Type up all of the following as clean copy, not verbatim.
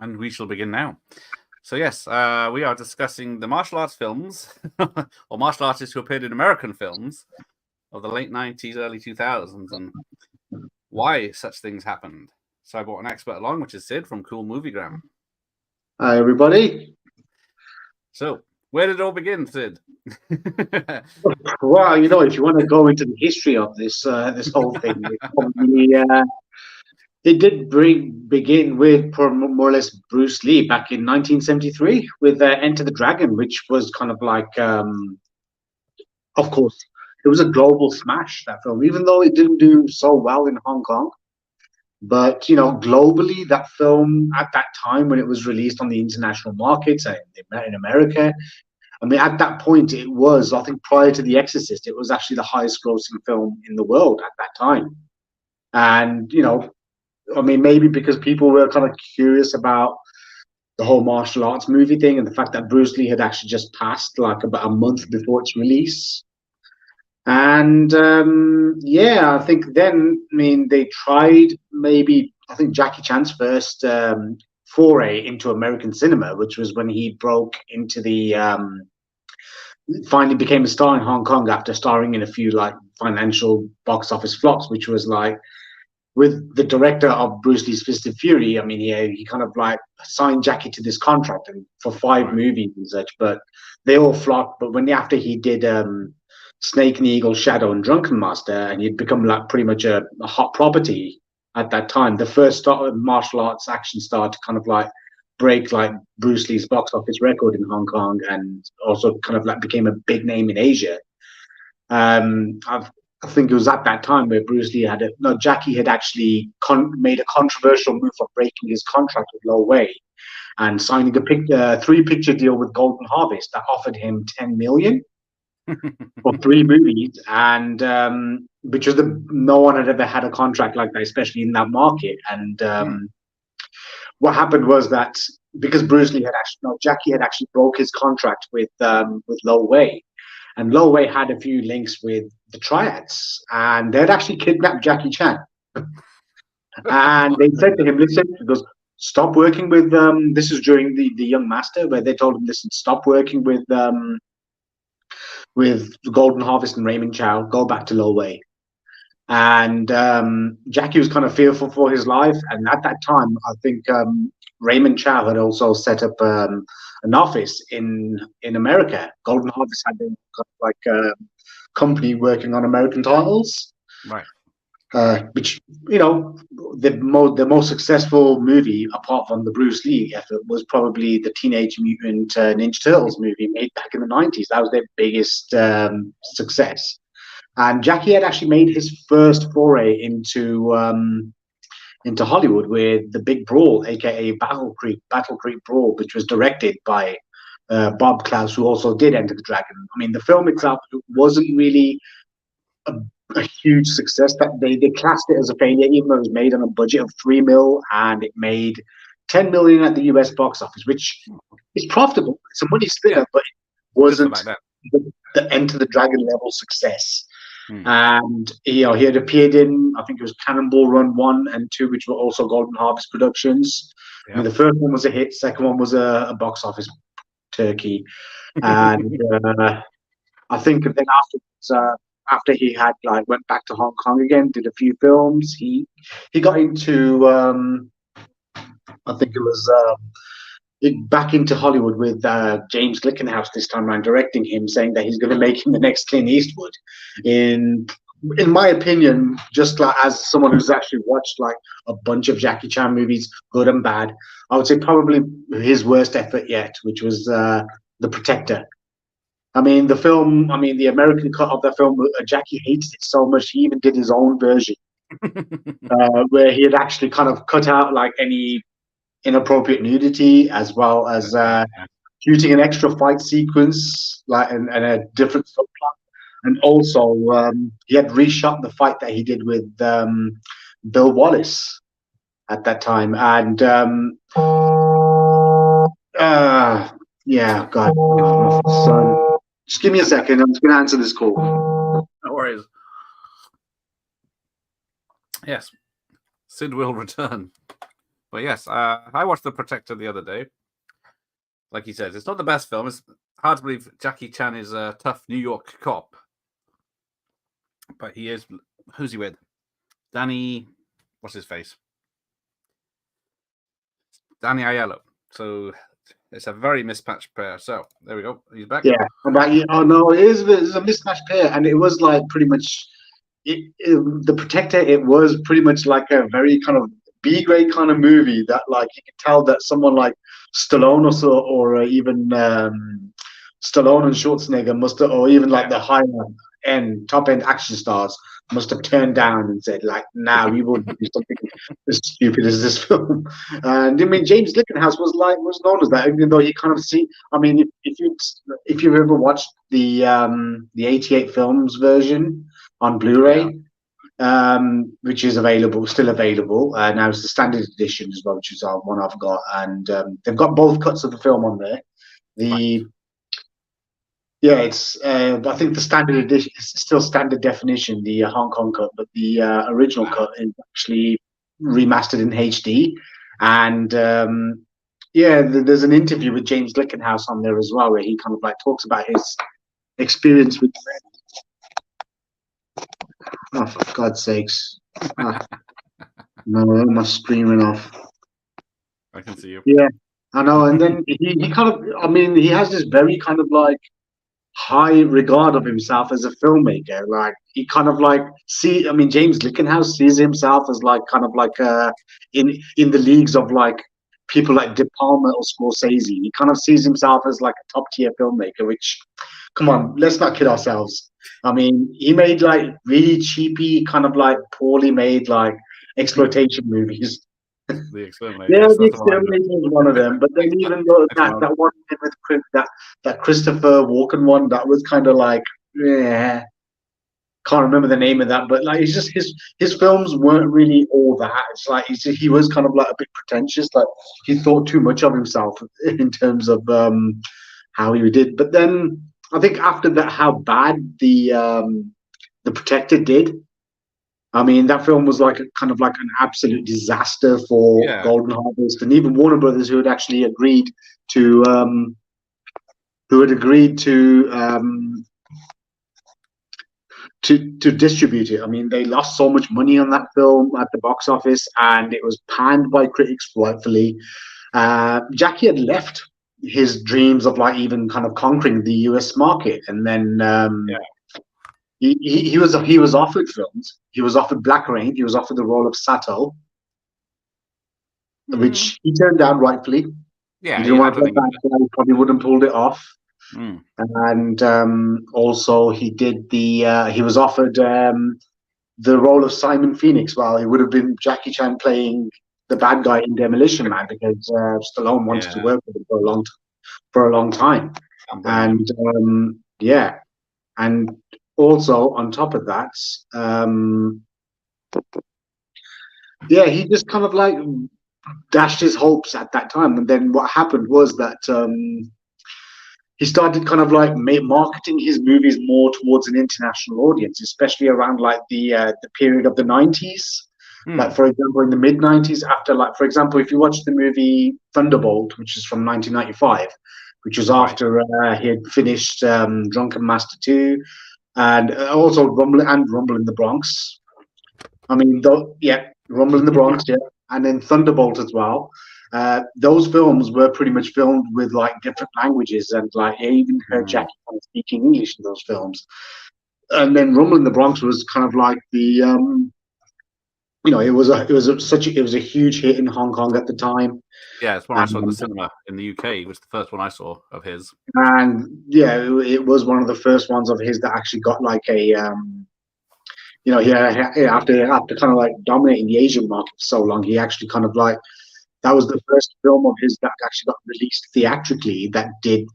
And we shall begin now. So yes, we are discussing the martial arts films, or martial artists who appeared in American films of the late 90s, early 2000s, and why such things happened. So I brought an expert along, which is Sid from Cool Moviegram. Hi, everybody. So, where did it all begin, Sid? Well, if you want to go into the history of this whole thing, it did begin with more or less Bruce Lee back in 1973 with Enter the Dragon, which was kind of like, of course, it was a global smash, that film, even though it didn't do so well in Hong Kong. But globally, that film at that time when it was released on the international markets and in America, I mean, at that point, it was, I think, prior to The Exorcist, it was actually the highest grossing film in the world at that time. And, I mean, maybe because people were kind of curious about the whole martial arts movie thing and the fact that Bruce Lee had actually just passed like about a month before its release. And yeah, I think then, I mean, they tried maybe, I think Jackie Chan's first foray into American cinema, which was when he broke into finally became a star in Hong Kong after starring in a few like financial box office flops, which was like with the director of Bruce Lee's Fist of Fury. I mean, he kind of like signed Jackie to this contract and for 5 movies and such, but they all flopped. But after he did Snake and the Eagle, Shadow, and Drunken Master, and he'd become like pretty much a hot property at that time, the first martial arts action star to kind of like break like Bruce Lee's box office record in Hong Kong, and also kind of like became a big name in Asia. I think it was at that time where Jackie had actually made a controversial move of breaking his contract with Lo Wei and signing a 3-picture deal with Golden Harvest that offered him 10 million for 3 movies, and which was no one had ever had a contract like that, especially in that market. And what happened was that because Jackie had actually broke his contract with Lo Wei, and Lo Wei had a few links with the Triads, and they'd actually kidnapped Jackie Chan. And they said to him, "Listen," he goes, "stop working with." This is during the Young Master, where they told him, "Listen, stop working with Golden Harvest and Raymond Chow. Go back to Lo Wei." And Jackie was kind of fearful for his life. And at that time, I think Raymond Chow had also set up an office in America. Golden Harvest had been like a company working on American titles. Right. Which, the most successful movie, apart from the Bruce Lee effort, was probably the Teenage Mutant Ninja Turtles movie made back in the 90s. That was their biggest success. And Jackie had actually made his first foray into Hollywood with The Big Brawl, aka Battle Creek Brawl, which was directed by Bob Klaus, who also did Enter the Dragon. I mean, the film itself wasn't really a huge success. That they classed it as a failure, even though it was made on a budget of 3 mil, and it made 10 million at the US box office, which is profitable. It's a money spinner, but it wasn't the Enter the Dragon level success. And he had appeared in, I think it was Cannonball Run 1 and 2, which were also Golden Harvest productions. I mean, the first one was a hit, second one was a box office turkey. And I think then after he had went back to Hong Kong again, did a few films, he got into I think it was back into Hollywood with James Glickenhaus this time around, directing him, saying that he's going to make him the next Clint Eastwood. In my opinion, just like as someone who's actually watched like a bunch of Jackie Chan movies, good and bad, I would say probably his worst effort yet, which was The Protector. I mean, the American cut of the film, Jackie hated it so much, he even did his own version, where he had actually kind of cut out like any inappropriate nudity, as well as shooting an extra fight sequence, like and a different subplot. And also, he had reshot the fight that he did with Bill Wallace at that time. And yeah, God, son. Just give me a second. I'm just going to answer this call. No worries. Yes, Sid will return. But yes, I watched The Protector the other day. Like he says, it's not the best film. It's hard to believe Jackie Chan is a tough New York cop. But he is. Who's he with? Danny. What's his face? Danny Aiello. So it's a very mismatched pair. So there we go. He's back. Yeah, about you. Oh no, it's a mismatched pair, and it was like pretty much the Protector. It was pretty much like a very kind of B grade kind of movie that like you could tell that someone like Stallone or so, or even Stallone and Schwarzenegger must have, or even like the higher end, top end action stars must have turned down and said like, "Nah, we wouldn't do something as stupid as this film." And I mean, James Glickenhaus was known as that, even though he kind of see. I mean, if you've ever watched the '88 films version on Blu-ray, which is still available. Now it's the standard edition as well, which is one I've got, and they've got both cuts of the film on there. It's I think the standard edition is still standard definition, the Hong Kong cut, but the original cut is actually remastered in HD. And there's an interview with James Glickenhaus on there as well, where he kind of like talks about his experience with. Oh, for God's sakes! No, my screen went off. I can see you. Yeah, I know. And then he kind of, I mean, he has this very kind of like high regard of himself as a filmmaker. Like he kind of like James Glickenhaus sees himself as like kind of like in the leagues of like people like De Palma or Scorsese. He kind of sees himself as like a top tier filmmaker, which, come on, let's not kid ourselves. I mean, he made like really cheapy, kind of like poorly made like exploitation movies. The Exterminator. Yeah, The Exterminator was one of them. But then even though that one with that Christopher Walken one, that was kind of like, yeah, can't remember the name of that. But like, it's just his films weren't really all that. It's like he was kind of like a bit pretentious. Like he thought too much of himself in terms of how he did. But then I think after that, how bad the Protector did. I mean, that film was like kind of like an absolute disaster for Golden Harvest, and even Warner Brothers, who had actually agreed to to distribute it. I mean, they lost so much money on that film at the box office, and it was panned by critics rightfully. Jackie had left his dreams of like even kind of conquering the US market, and then he was offered films. He was offered Black Rain. He was offered the role of Sato, which he turned down rightfully. Yeah, he didn't want to get back. He probably wouldn't pulled it off. And also he did he was offered the role of Simon Phoenix. Well, it would have been Jackie Chan playing the bad guy in Demolition Man, because Stallone wanted to work with him for a long time. And and also on top of that, he just kind of like dashed his hopes at that time. And then what happened was that he started kind of like marketing his movies more towards an international audience, especially around like the period of the 90s. Like, for example, in the mid 90s, after, like, for example, if you watch the movie Thunderbolt, which is from 1995, which was after he had finished Drunken Master 2, and also Rumble in the Bronx. I mean, Rumble in the Bronx, and then Thunderbolt as well. Those films were pretty much filmed with like different languages, and like I even heard Jackie speaking English in those films. And then Rumble in the Bronx was kind of like the it was a huge hit in Hong Kong at the time. Yeah, it's one I saw in the cinema in the UK. It was the first one I saw of his. And it was one of the first ones of his that actually got like a after kind of like dominating the Asian market for so long, he actually kind of like, that was the first film of his that actually got released theatrically that did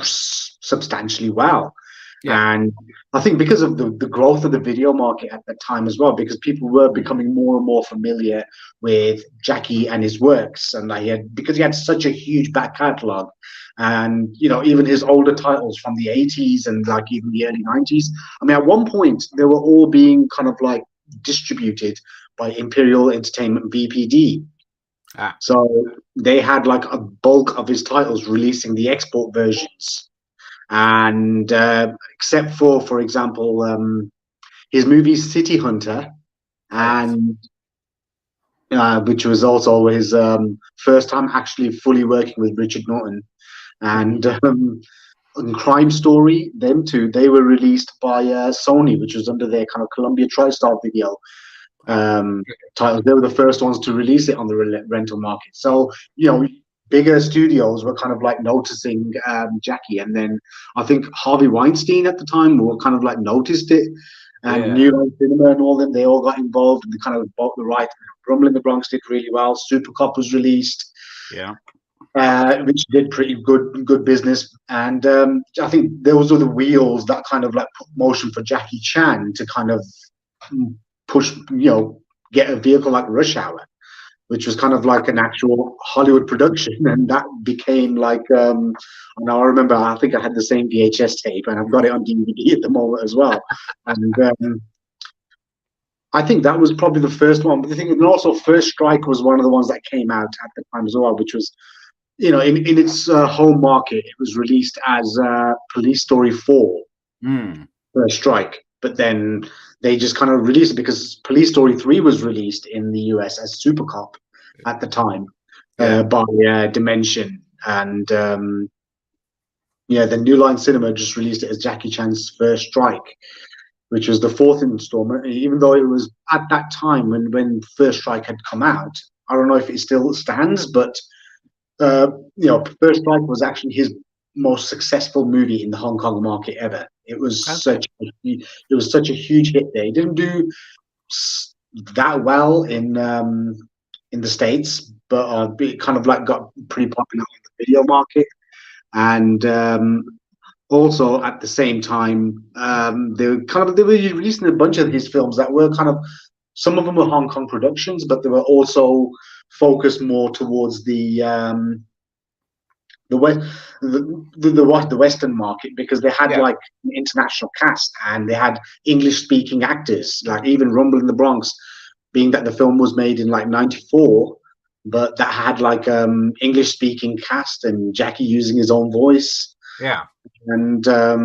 substantially well. And I think because of the growth of the video market at that time as well, because people were becoming more and more familiar with Jackie and his works, and because he had such a huge back catalogue, and even his older titles from the 80s and like even the early 90s. I mean, at one point they were all being kind of like distributed by Imperial Entertainment VPD. So they had like a bulk of his titles releasing the export versions, and except for example, his movie City Hunter, and which was also his first time actually fully working with Richard Norton, and Crime Story, them two, they were released by Sony, which was under their kind of Columbia TriStar video titles. They were the first ones to release it on the rental market. So, bigger studios were kind of like noticing Jackie, and then I think Harvey Weinstein at the time were kind of like noticed it, and New Line Cinema and all them, they all got involved and they kind of bought the right. Rumble in the Bronx did really well. Super Cop was released. Which did pretty good business, and I think those were the wheels that kind of like put motion for Jackie Chan to kind of push, get a vehicle like Rush Hour, which was kind of like an actual Hollywood production, and that became like. And I remember, I think I had the same VHS tape, and I've got it on DVD at the moment as well, and. I think that was probably the first one, but the thing, and also First Strike was one of the ones that came out at the time as well, which was, in its home market, it was released as Police Story 4, First Strike, but then they just kind of released it because Police Story 3 was released in the US as Super Cop at the time by Dimension, and the New Line Cinema just released it as Jackie Chan's First Strike, which was the fourth installment, even though it was at that time when First Strike had come out. I don't know if it still stands, but First Strike was actually his most successful movie in the Hong Kong market ever. It was such a huge hit there. It didn't do that well in the States, but it kind of like got pretty popular in the video market, and also at the same time, they were releasing a bunch of his films that were kind of, some of them were Hong Kong productions, but they were also focused more towards the Western market, because they had like an international cast and they had English speaking actors, like even Rumble in the Bronx, being that the film was made in like '94, but that had like English speaking cast and Jackie using his own voice. And I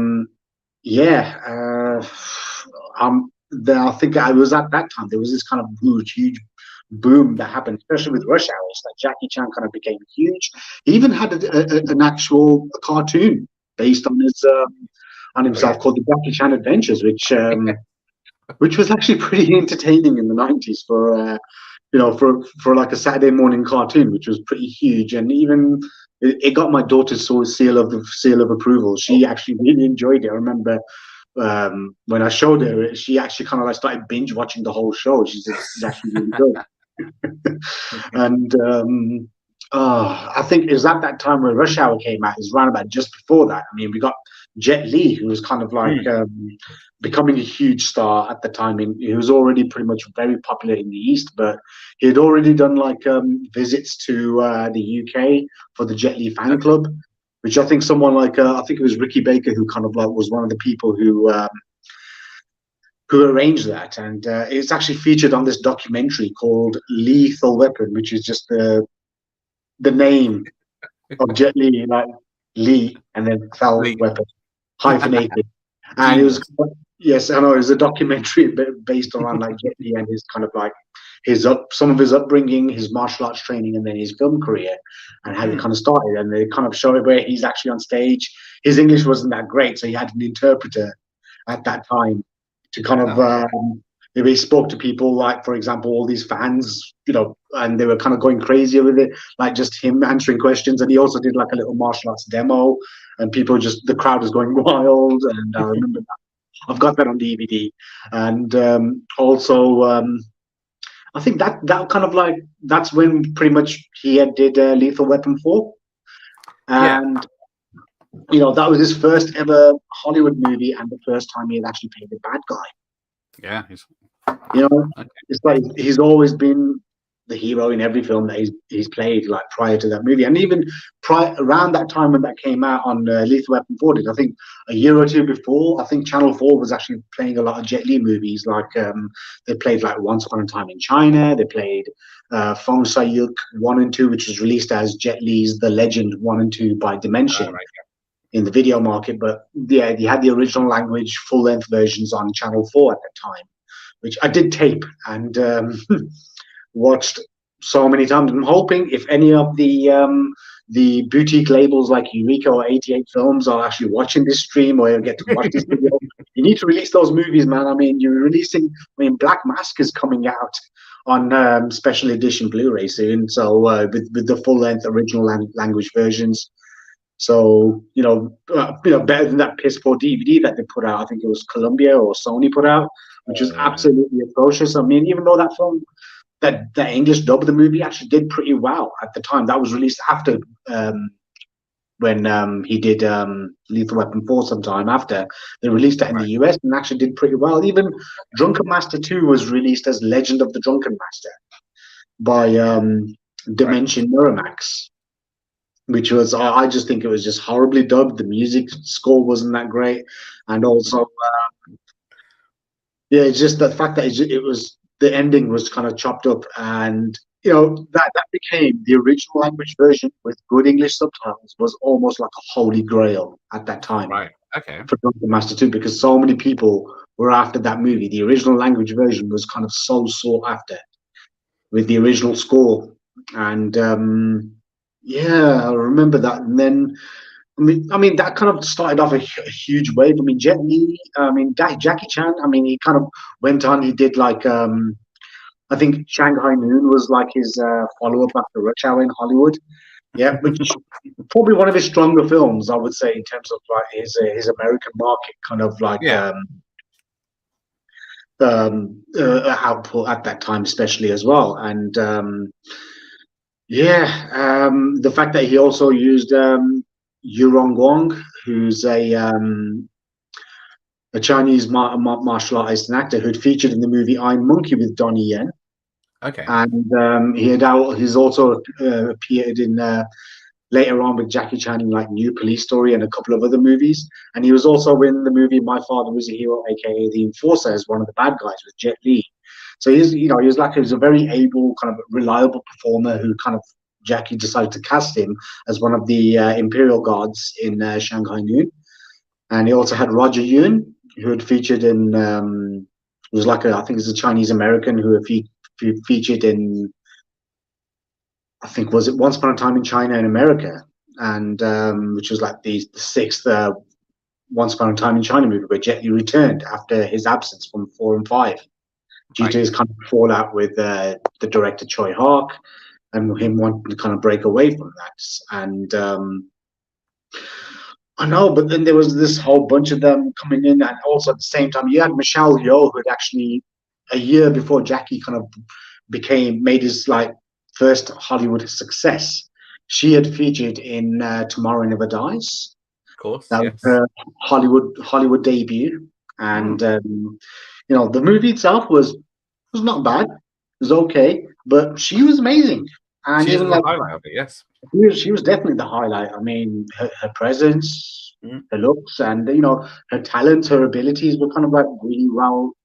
think I was at that time, there was this kind of huge boom that happened, especially with Rush Hour. It's like Jackie Chan kind of became huge. He even had an actual cartoon based on his on himself called the Jackie Chan Adventures, which was actually pretty entertaining in the '90s for for like a Saturday morning cartoon, which was pretty huge, and even it got my daughter's seal of approval. She actually really enjoyed it. I remember when I showed her, she actually kind of like started binge watching the whole show. She said it's actually really good. And I think it was at that time when Rush Hour came out. It was around about just before that. I mean, we got Jet Li, who was kind of like becoming a huge star at the time. He was already pretty much very popular in the East, but he had already done like visits to the UK for the Jet Li fan club, which I think someone like I think it was Ricky Baker who kind of like was one of the people who arranged that, and it's actually featured on this documentary called Lethal Weapon, which is just the name of Jet Li, like Lee, and then Lethal Weapon hyphenated. And it was, yes, I know, it was a documentary based around like Jet Li and his kind of like some of his upbringing, his martial arts training, and then his film career, and how he kind of started. And they kind of show it where he's actually on stage. His English wasn't that great, so he had an interpreter at that time to kind of he spoke to people, like, for example, all these fans, and they were kind of going crazy with it, like just him answering questions. And he also did like a little martial arts demo, and the crowd was going wild. And I remember that. I've got that on DVD. And also, I think that kind of like, that's when pretty much he did Lethal Weapon 4. And, that was his first ever Hollywood movie, and the first time he had actually played a bad guy. Yeah. It's like he's always been the hero in every film that he's played, like prior to that movie, and even around that time when that came out on Lethal Weapon 4. I think a year or two before, I think Channel 4 was actually playing a lot of Jet Li movies. Like they played like Once Upon a Time in China. They played Fong Sayuk 1 and 2, which was released as Jet Li's The Legend 1 and 2 by Dimension. Right. In the video market, but yeah, they had the original language full-length versions on Channel 4 at that time, which I did tape and watched so many times. I'm hoping if any of the boutique labels like Eureka or 88 Films are actually watching this stream or get to watch this video, you need to release those movies, man. I mean, you're releasing. I mean, Black Mask is coming out on special edition Blu-ray soon, so with the full-length original language versions. So better than that piss poor DVD that they put out. I think it was Columbia or Sony put out, which was absolutely atrocious. I mean, even though that film, that English dub of the movie actually did pretty well at the time. That was released after when he did Lethal Weapon 4 sometime after. They released it in the US and actually did pretty well. Even Drunken Master 2 was released as Legend of the Drunken Master by Dimension Miramax, which was, I just think it was just horribly dubbed. The music score wasn't that great. And also, it's just the fact that it was, the ending was kind of chopped up, and that became the original language version with good English subtitles was almost like a holy grail at that time. Right. Okay. For Drunken Master 2, because so many people were after that movie. The original language version was kind of so sought after with the original score. And I remember that. And then I mean, that kind of started off a huge wave. I mean, Jet Li, Jackie Chan. I mean, he kind of went on. He did like, I think Shanghai Noon was like his follow-up after Rush Hour in Hollywood. Yeah, which is probably one of his stronger films, I would say, in terms of like his American market kind of like output at that time, especially as well. And the fact that he also used Yurong Guang, who's a Chinese martial artist and actor who'd featured in the movie Iron Monkey with Donnie Yen. Okay. And he's also appeared in later on with Jackie Chan in like New Police Story and a couple of other movies. And he was also in the movie My Father Was a Hero, aka The Enforcer, as one of the bad guys with Jet Li. So he was a very able, kind of reliable performer who kind of Jackie decided to cast him as one of the Imperial Guards in Shanghai Noon. And he also had Roger Yun, who had featured in I think he's a Chinese American who featured in, I think, was it Once Upon a Time in China and America, and which was like the sixth Once Upon a Time in China movie where Jet Li returned after his absence from 4 and 5 due to his kind of fallout with the director Choi Hark and him wanting to kind of break away from that. And I know, but then there was this whole bunch of them coming in, and also at the same time you had Michelle Yeoh, who had actually a year before Jackie kind of made his like first Hollywood success. She had featured in Tomorrow Never Dies. Of course, that was her Hollywood debut, and the movie itself was not bad. It was okay, but she was amazing. And she's even the like highlight of it, yes. She was definitely the highlight. I mean, her presence, her looks, and her talents, her abilities were kind of like really well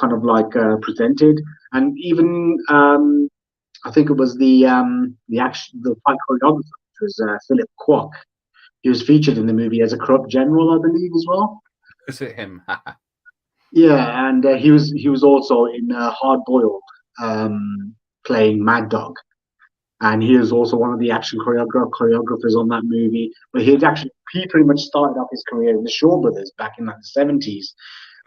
kind of like presented. And even I think it was the fight choreographer, which was Philip Kwok. He was featured in the movie as a corrupt general, I believe, as well. Is it him? Yeah, and he was also in Hard Boiled, playing Mad Dog. And he was also one of the action choreographers on that movie. But he pretty much started off his career in the Shaw Brothers back in like the 70s.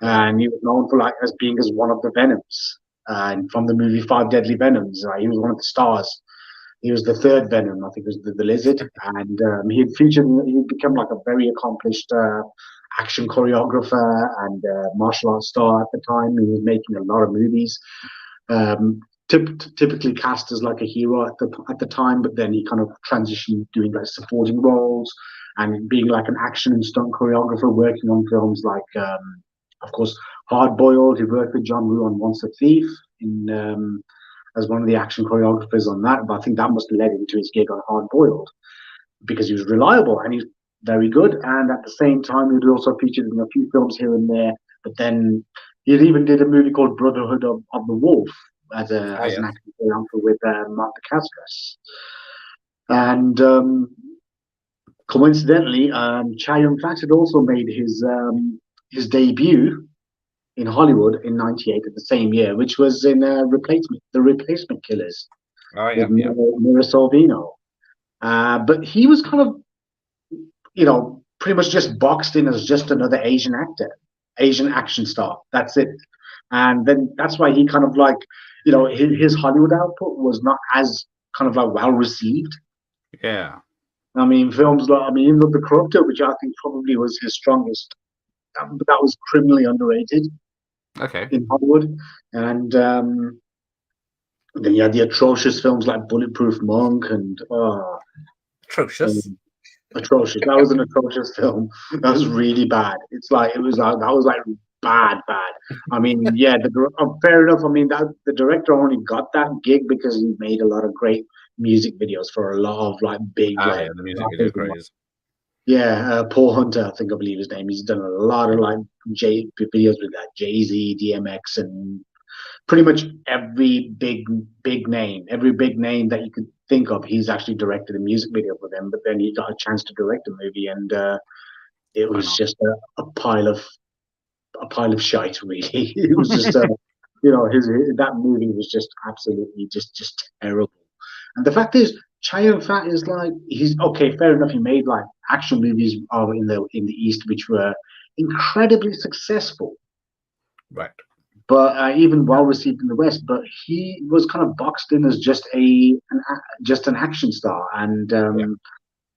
And he was known for like as being as one of the Venoms. And from the movie Five Deadly Venoms, he was one of the stars. He was the third Venom, I think it was the lizard. And he'd become like a very accomplished action choreographer and martial arts star at the time. He was making a lot of movies. Typically cast as like a hero at the time, but then he kind of transitioned doing like supporting roles and being like an action and stunt choreographer, working on films like, of course, Hard Boiled. He worked with John Woo on Once a Thief, as one of the action choreographers on that. But I think that must have led him to his gig on Hard Boiled because he was reliable and he's very good. And at the same time, he was also featured in a few films here and there. But then he even did a movie called Brotherhood of the Wolf as an action choreographer with Martha Cascas. And coincidentally, Chow Yun-fat had also made his debut in Hollywood in '98 of the same year, which was in The Replacement Killers with Mira Sorvino. But he was kind of, pretty much just boxed in as just another Asian actor, Asian action star. That's it. And then that's why he kind of like, his Hollywood output was not as kind of like well received. Yeah. I mean, films like, even The Corruptor, which I think probably was his strongest, but that was criminally underrated. Okay. In Hollywood. And then you had the atrocious films like Bulletproof Monk and atrocious. Atrocious. That was an atrocious film. That was really bad. That was like bad. I mean, yeah, fair enough. I mean, the director only got that gig because he made a lot of great music videos for a lot of like big the music video craze. Yeah, Paul Hunter, I believe his name. He's done a lot of like videos with that Jay-Z, DMX, and pretty much every big name that you could think of. He's actually directed a music video for them. But then he got a chance to direct a movie, and it was just a pile of shite. Really, it was just that movie was just absolutely just terrible. And the fact is, Chow Yun-fat is like, he's okay, fair enough. He made like action movies in the East, which were incredibly successful, right? But even well received in the West. But he was kind of boxed in as just an action star, and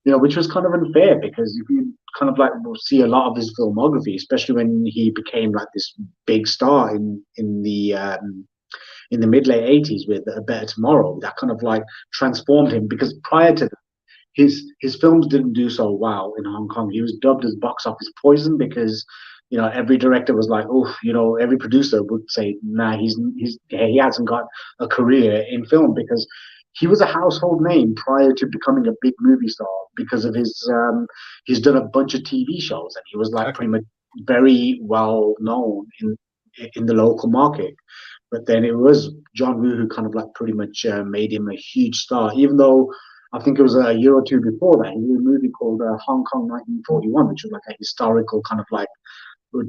which was kind of unfair because if you kind of like see a lot of his filmography, especially when he became like this big star in the mid late '80s with A Better Tomorrow, that kind of like transformed him because prior to that, his films didn't do so well in Hong Kong. He was dubbed as box office poison because every director was like, oh, every producer would say, nah, he hasn't got a career in film because he was a household name prior to becoming a big movie star because of he's done a bunch of TV shows and he was like pretty much very well known in the local market. But then it was John Woo who kind of like pretty much made him a huge star, even though I think it was a year or two before that, he did a movie called Hong Kong 1941, which was like a historical kind of like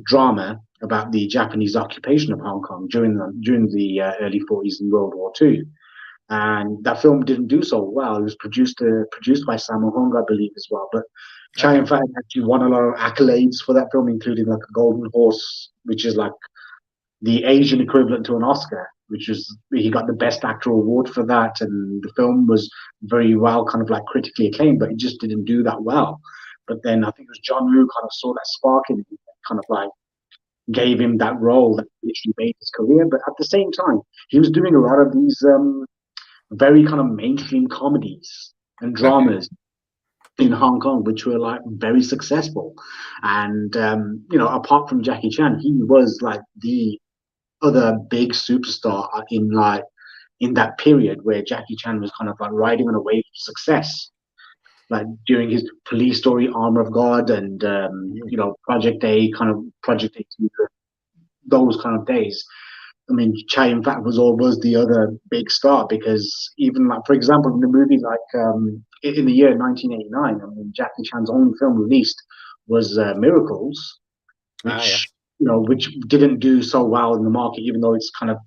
drama about the Japanese occupation of Hong Kong during the early '40s in World War II. And that film didn't do so well. It was produced by Sammo Hung, I believe, as well. But Chow Yun-fat actually won a lot of accolades for that film, including like a Golden Horse, which is like the Asian equivalent to an Oscar, he got the Best Actor award for that, and the film was very well kind of like critically acclaimed, but it just didn't do that well. But then I think it was John Woo kind of saw that spark in him, kind of like gave him that role that literally made his career. But at the same time, he was doing a lot of these very kind of mainstream comedies and dramas in Hong Kong, which were like very successful. And apart from Jackie Chan, he was like the other big superstar in that period where Jackie Chan was kind of like riding on a wave of success, like during his Police Story, Armor of God, and Project A, Project A2, those kind of days. I mean, Chow Yun-fat was the other big star because even like, for example, in the movie in the year 1989, I mean, Jackie Chan's only film released was Miracles, which which didn't do so well in the market, even though it's kind of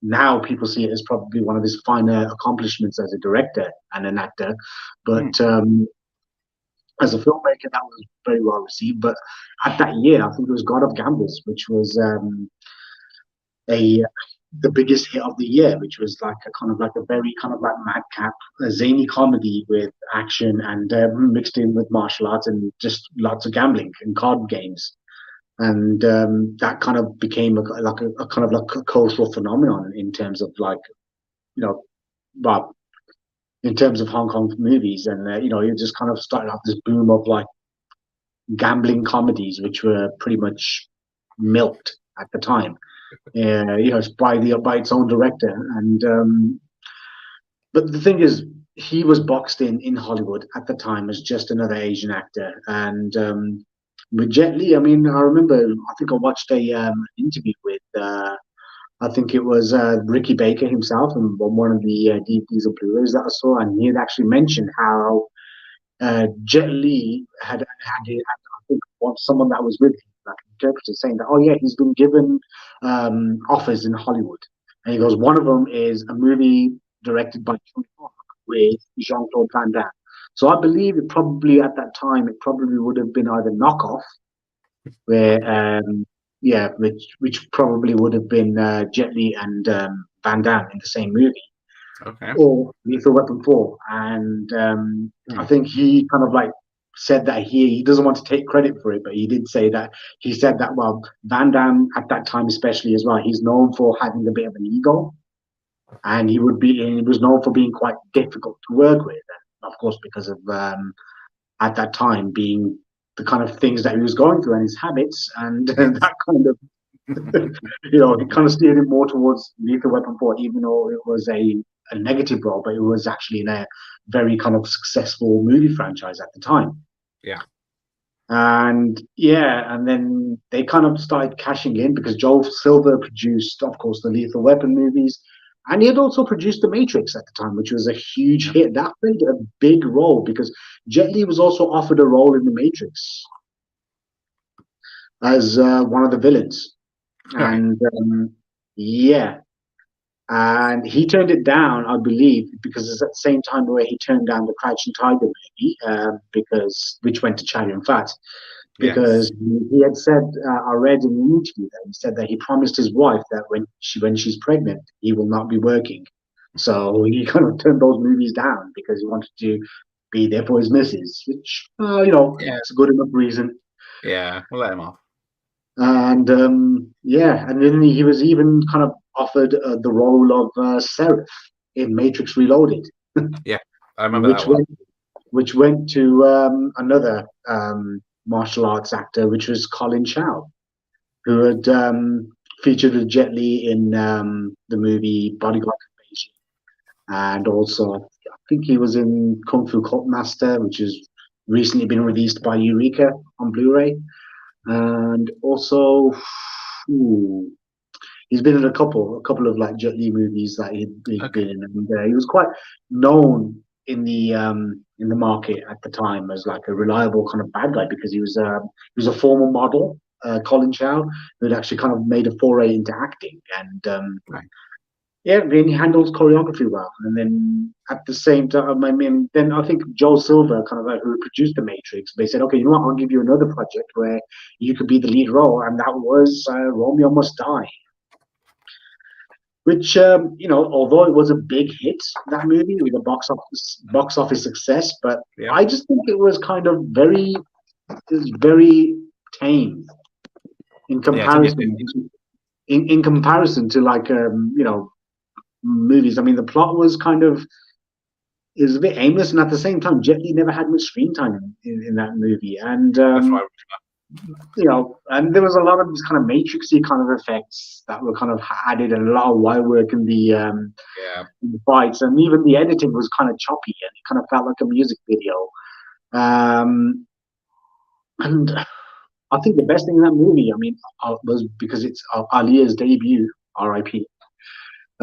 now people see it as probably one of his finer accomplishments as a director and an actor. But as a filmmaker, that was very well received. But at that year, I think it was God of Gamblers, which was the biggest hit of the year, which was like a kind of like a very kind of like madcap, zany comedy with action and mixed in with martial arts and just lots of gambling and card games. And that kind of became a kind of like a cultural phenomenon in terms of like, but in terms of Hong Kong movies, and it just kind of started off this boom of like gambling comedies, which were pretty much milked at the time. By its own director, and but the thing is, he was boxed in Hollywood at the time as just another Asian actor. And with Jet Li, I mean, I remember, I think I watched a interview with, I think it was Ricky Baker himself, and on one of the DVDs or Blu-rays that I saw, and he had actually mentioned how Jet Li I think, someone that was with him, like an interpreter, saying that, oh yeah, he's been given offers in Hollywood, and he goes, one of them is a movie directed by Tony Hawk with Jean-Claude Van Damme. So I believe it probably at that time it probably would have been either Knockoff, where yeah, which probably would have been Jet Li and Van Damme in the same movie, Okay. or Lethal Weapon 4. And I think he kind of like said that he doesn't want to take credit for it, but he did say that he said that, well, Van Damme at that time, especially as well, he's known for having a bit of an ego, and he was known for being quite difficult to work with, and of course, because of at that time being the kind of things that he was going through and his habits, and that kind of it kind of steered him more towards Lethal Weapon 4, even though it was a negative role, but it was actually in a very kind of successful movie franchise at the time. Yeah. And yeah, and then they kind of started cashing in because Joel Silver produced, of course, the Lethal Weapon movies. And he had also produced The Matrix at the time, which was a huge hit. That played a big role because Jet Li was also offered a role in The Matrix as one of the villains. And yeah, and he turned it down, I believe, because it's at the same time where he turned down the Crouching Tiger movie, which went to Chow Fat, because he had said, I read in an interview that he said that he promised his wife that when she's pregnant, he will not be working. So he kind of turned those movies down because he wanted to be there for his missus, which it's a good enough reason. Yeah, we'll let him off. And yeah, and then he was even kind of offered the role of Seraph in Matrix Reloaded. Yeah, I remember that one. Which went to another martial arts actor, which was Colin Chow, who had featured with Jet Li in the movie Bodyguard from Beijing, and also I think he was in Kung Fu Cult Master, which has recently been released by Eureka on Blu-ray. And also, he's been in a couple of like Jet Li movies that he'd been in, and he was quite known in the market at the time as like a reliable kind of bad guy because he was a former model, Colin Chow, who had actually kind of made a foray into acting, and yeah, then he handles choreography well. And then at the same time, I mean, then I think Joel Silver, kind of who produced The Matrix, they said, okay, you know what, I'll give you another project where you could be the lead role, and that was Romeo Must Die. Which, although it was a big hit, that movie with a box office success, but I just think it was kind of very tame in comparison. In comparison to like movies. I mean, the plot was kind of a bit aimless, and at the same time, Jet Li never had much screen time in that movie, and and there was a lot of these kind of matrixy kind of effects that were kind of added, and a lot of wire work in the fights, and even the editing was kind of choppy, and it kind of felt like a music video. And I think the best thing in that movie, I mean, was because it's Alia's debut, R.I.P.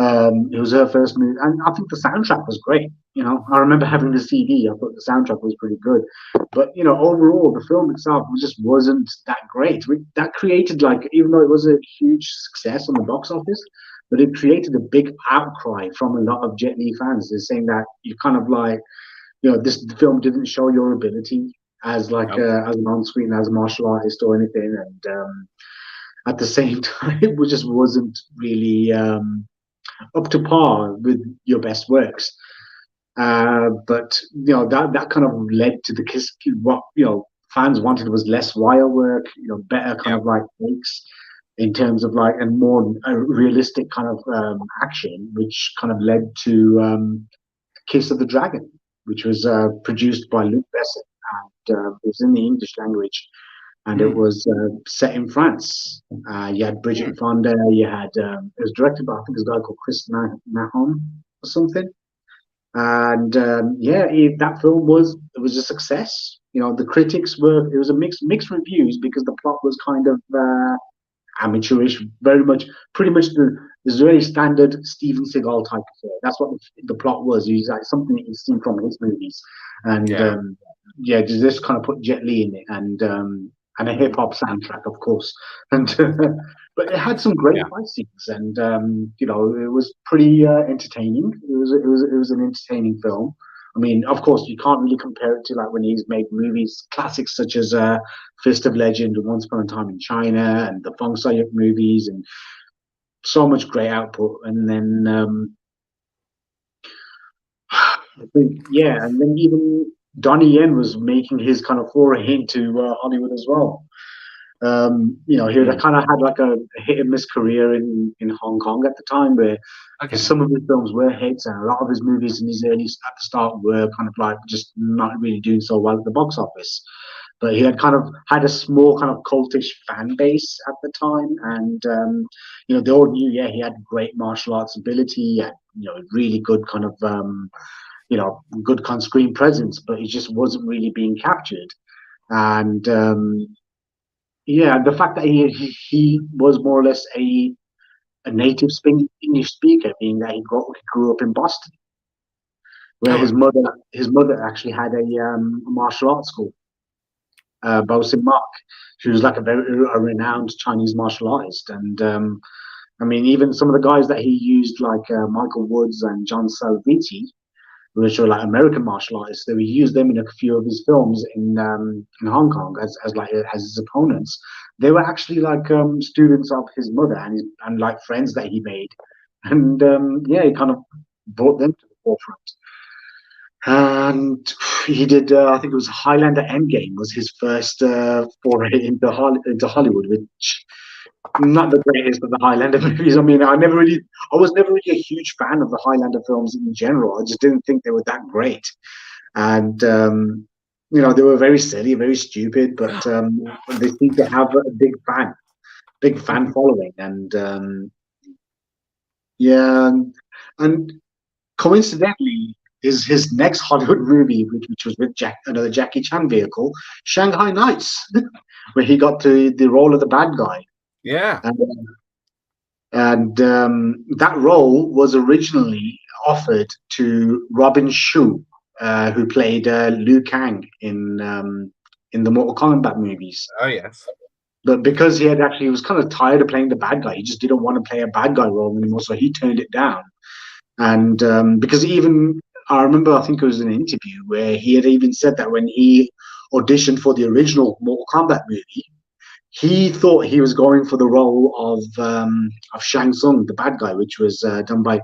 It was her first movie, and I think the soundtrack was great. I remember having the CD. I thought the soundtrack was pretty good, but overall, the film itself just wasn't that great. That created even though it was a huge success on the box office, but it created a big outcry from a lot of Jet Li fans. They're saying that you kind of this film didn't show your ability as as an on-screen, as a martial artist or anything, and at the same time, it just wasn't really up to par with your best works. But that kind of led to what fans wanted was less wire work, better kind of like takes in terms of and more realistic kind of action, which kind of led to Kiss of the Dragon, which was produced by Luc Besson, and it was in the English language. And it was set in France. You had Bridget Fonda. You had it was directed by, I think, this guy called Chris Nahom or something. And that film was a success. The critics were it was a mixed reviews because the plot was kind of amateurish, very much, pretty much the very standard Steven Seagal type affair. That's what the plot was. He's like something that you've seen from his movies, and Yeah. just kind of put Jet Li in it, and a hip hop soundtrack, of course, and but it had some great fight scenes, and it was pretty entertaining. It was an entertaining film. I mean, of course, you can't really compare it to like when he's made movies, classics such as Fist of Legend, Once Upon a Time in China, and the Fong Sayuk movies, and so much great output. And then I think, and then even Donnie Yen was making his kind of foray into Hollywood as well. He kind of had like a hit and miss career in Hong Kong at the time, where some of his films were hits, and a lot of his movies in his at the start were kind of like just not really doing so well at the box office. But he had kind of had a small kind of cultish fan base at the time, and they all knew, he had great martial arts ability, he had really good kind of good on screen presence, but he just wasn't really being captured. And the fact that he was more or less a native English speaker, being that he grew up in Boston, where his mother actually had a martial arts school, Bo Sin Mak. She was like a renowned Chinese martial artist, and I mean, even some of the guys that he used, like Michael Woods and John Salviti, which were like American martial artists, they would use them in a few of his films in Hong Kong as his opponents. They were actually like students of his mother and like friends that he made, and he kind of brought them to the forefront. And he did, I think it was Highlander Endgame was his first foray into Hollywood, which not the greatest of the Highlander movies. I mean, I was never really a huge fan of the Highlander films in general. I just didn't think they were that great, and they were very silly, very stupid, but they seem to have a big fan following, and and coincidentally, his next Hollywood movie, which was with another Jackie Chan vehicle, Shanghai Nights, where he got the role of the bad guy. Yeah. And that role was originally offered to Robin Shu, who played Liu Kang in the Mortal Kombat movies. Oh, yes. But because he was kind of tired of playing the bad guy, he just didn't want to play a bad guy role anymore, so he turned it down. And because I remember, I think it was an interview where he had even said that when he auditioned for the original Mortal Kombat movie, he thought he was going for the role of Shang Tsung, the bad guy, which was done by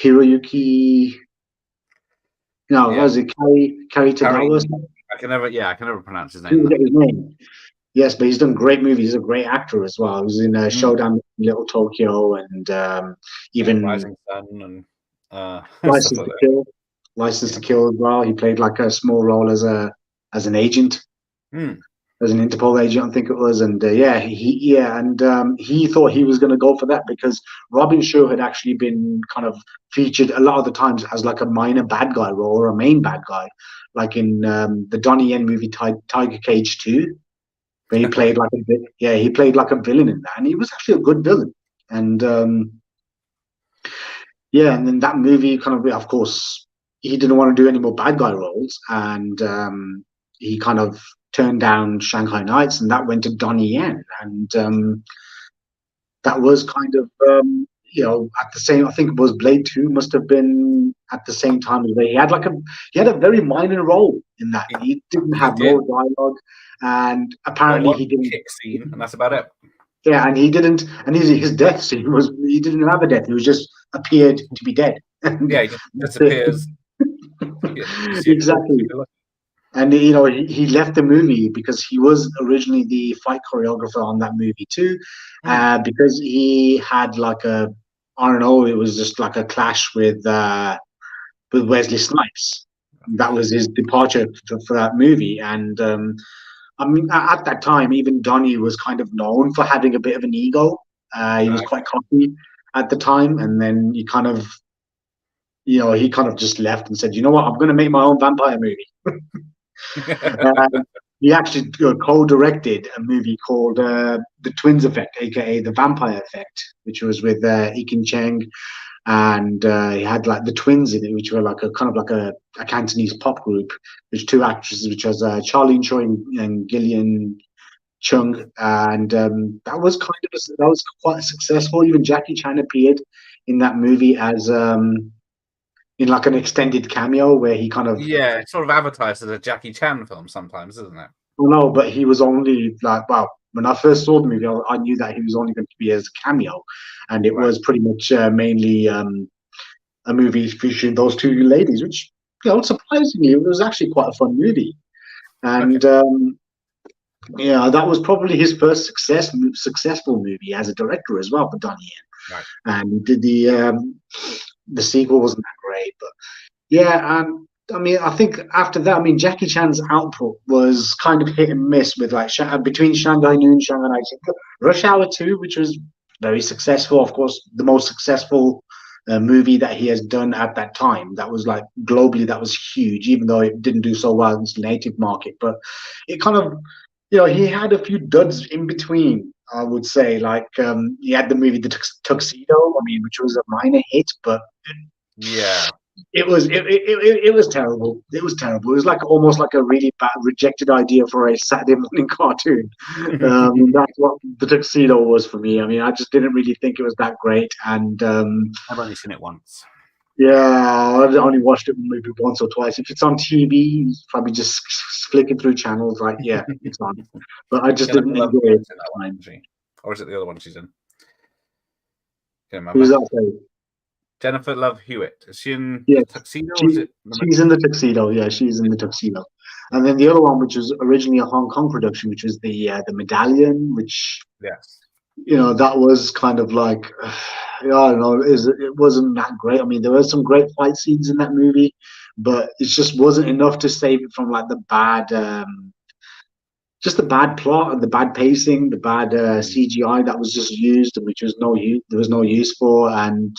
Hiroyuki. No, was it Kari Tagawa? I can never pronounce his name. His name. Yes, but he's done great movies. He's a great actor as well. He was in Showdown in Little Tokyo, and even Rising Sun and License to Kill. License to Kill as well. He played like a small role as an agent. As an Interpol agent, I think it was, and he thought he was going to go for that because Robin Shu had actually been kind of featured a lot of the times as like a minor bad guy role or a main bad guy, like in the Donnie Yen movie Tiger Cage 2, where he played like a villain in that, and he was actually a good villain, and and then that movie kind of course, he didn't want to do any more bad guy roles, and he kind of turned down Shanghai Nights, and that went to Donnie Yen, and that was kind of at the same. I think it was Blade 2 must have been at the same time as he had a very minor role in that. He didn't have no dialogue, and apparently he didn't kick scene, and that's about it. Yeah, and he didn't, and his death scene was he didn't have a death. He was just appeared to be dead. Yeah, he just disappears. Exactly. And he left the movie because he was originally the fight choreographer on that movie too, because he had it was just like a clash with Wesley Snipes. That was his departure for that movie, and I mean at that time even Donnie was kind of known for having a bit of an ego. He was quite cocky at the time, and then he kind of he kind of just left and said, you know what, I'm going to make my own vampire movie. He actually co-directed a movie called The Twins Effect, aka The Vampire Effect, which was with Ekin Cheng, and he had like the twins in it, which were like a kind of like a Cantonese pop group. There's two actresses, which was Charlene Choi and Gillian Chung, and that was quite successful. Even Jackie Chan appeared in that movie as in like an extended cameo where he kind of Yeah, it's sort of advertised as a Jackie Chan film sometimes, isn't it? no, but he was only like, well, when I first saw the movie, I knew that he was only going to be as a cameo, and it was pretty much mainly a movie featuring those two ladies, which surprisingly, it was actually quite a fun movie, and yeah, that was probably his first successful movie as a director as well for Donnie Yen. Right. And he did the sequel wasn't that great, but yeah, and I mean, I think after that, I mean, Jackie Chan's output was kind of hit and miss with like between Shanghai Noon, Shanghai Night, Rush Hour 2, which was very successful. Of course, the most successful movie that he has done at that time. That was like globally, that was huge, even though it didn't do so well in its native market. But it kind of, he had a few duds in between. I would say, like he had the movie The Tuxedo, I mean, which was a minor hit, but yeah. It was terrible. It was terrible. It was like almost like a really bad rejected idea for a Saturday morning cartoon. That's what The Tuxedo was for me. I mean, I just didn't really think it was that great. And I've only seen it once. Yeah, I only watched it maybe once or twice. If it's on TV, probably just flicking through channels. Like, yeah, it's on. But I just didn't enjoy it. Or is it the other one she's in? Can't remember. Who's that? Jennifer Love Hewitt. Is she in the Tuxedo? She's in The Tuxedo. Yeah, she's in The Tuxedo. And then the other one, which was originally a Hong Kong production, which was the Medallion, which that was kind of like, I don't know, it wasn't that great. I mean, there were some great fight scenes in that movie, but it just wasn't enough to save it from like the bad, just the bad plot and the bad pacing, the bad CGI that was just used, which was there was no use for. And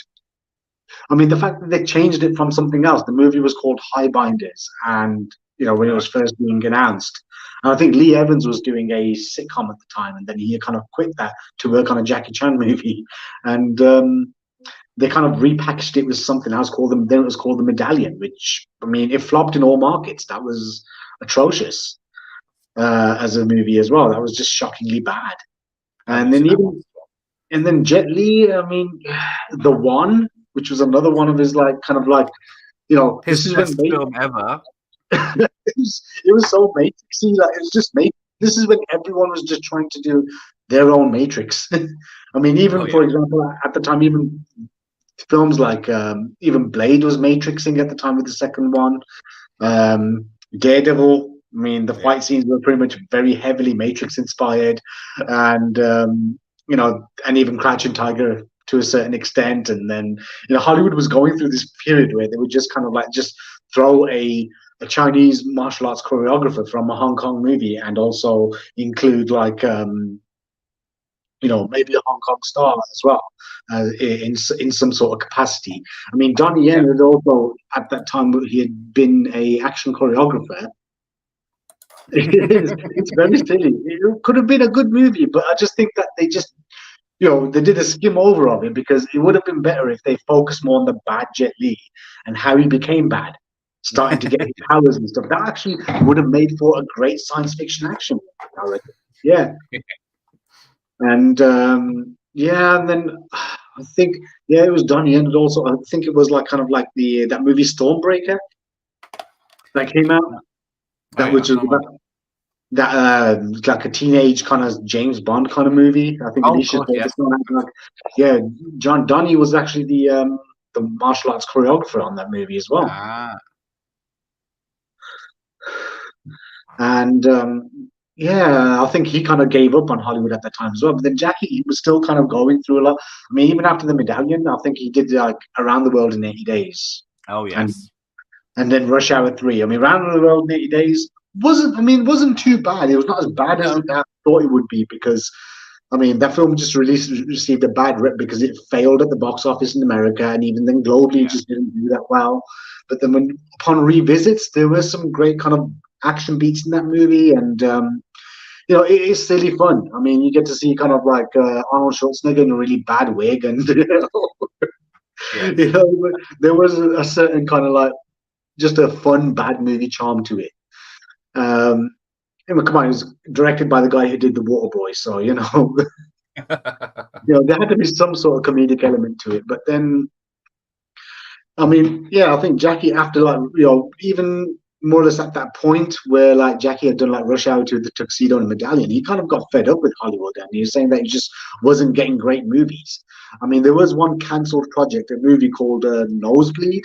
I mean, the fact that they changed it from something else. The movie was called Highbinders, and when it was first being announced, and I think Lee Evans was doing a sitcom at the time, and then he kind of quit that to work on a Jackie Chan movie, and they kind of repackaged it with something else called them. Then it was called The Medallion, which I mean, it flopped in all markets. That was atrocious as a movie as well. That was just shockingly bad. And then Jet Li. I mean, The One, which was another one of his like kind of like, his best film ever. it was so Matrixy. Like, it was just this is when everyone was just trying to do their own Matrix. I mean, even for example, at the time, even films like even Blade was Matrixing at the time with the second one. Daredevil. I mean, the fight scenes were pretty much very heavily Matrix inspired, and and even Crouching Tiger to a certain extent. And then Hollywood was going through this period where they would just kind of like just throw a Chinese martial arts choreographer from a Hong Kong movie and also include like maybe a Hong Kong star as well in some sort of capacity. I mean, Donnie Yen had also at that time he had been a action choreographer. It's very silly. It could have been a good movie, but I just think that they just they did a skim over of it, because it would have been better if they focused more on the bad Jet Li and how he became bad, starting to get his powers and stuff. That actually would have made for a great science fiction action, I reckon. Yeah. And and then I think it was Donnie, and also I think it was like kind of like that movie Stormbreaker that came out. Which was about that like a teenage kind of James Bond kind of movie. I think Donnie was actually the martial arts choreographer on that movie as well. And I think he kind of gave up on Hollywood at that time as well. But then Jackie, he was still kind of going through a lot. I mean, even after The Medallion, I think he did like Around the World in 80 Days. Oh yes. And then Rush Hour 3. I mean, Around the World in 80 Days wasn't too bad. It was not as bad as I thought it would be, because I mean, that film just received a bad rep because it failed at the box office in America, and even then globally, it just didn't do that well. But then, upon revisits, there were some great kind of action beats in that movie, and it is silly fun. I mean, you get to see kind of like Arnold Schwarzenegger in a really bad wig, and Yes. there was a certain kind of like just a fun bad movie charm to it. Come on, it was directed by the guy who did The Waterboy, so there had to be some sort of comedic element to it. But then, I mean, yeah, I think Jackie, after like even more or less at that point where like Jackie had done like Rush Hour to the Tuxedo and Medallion, he kind of got fed up with Hollywood, and he was saying that he just wasn't getting great movies. I mean, there was one cancelled project, a movie called Nosebleed,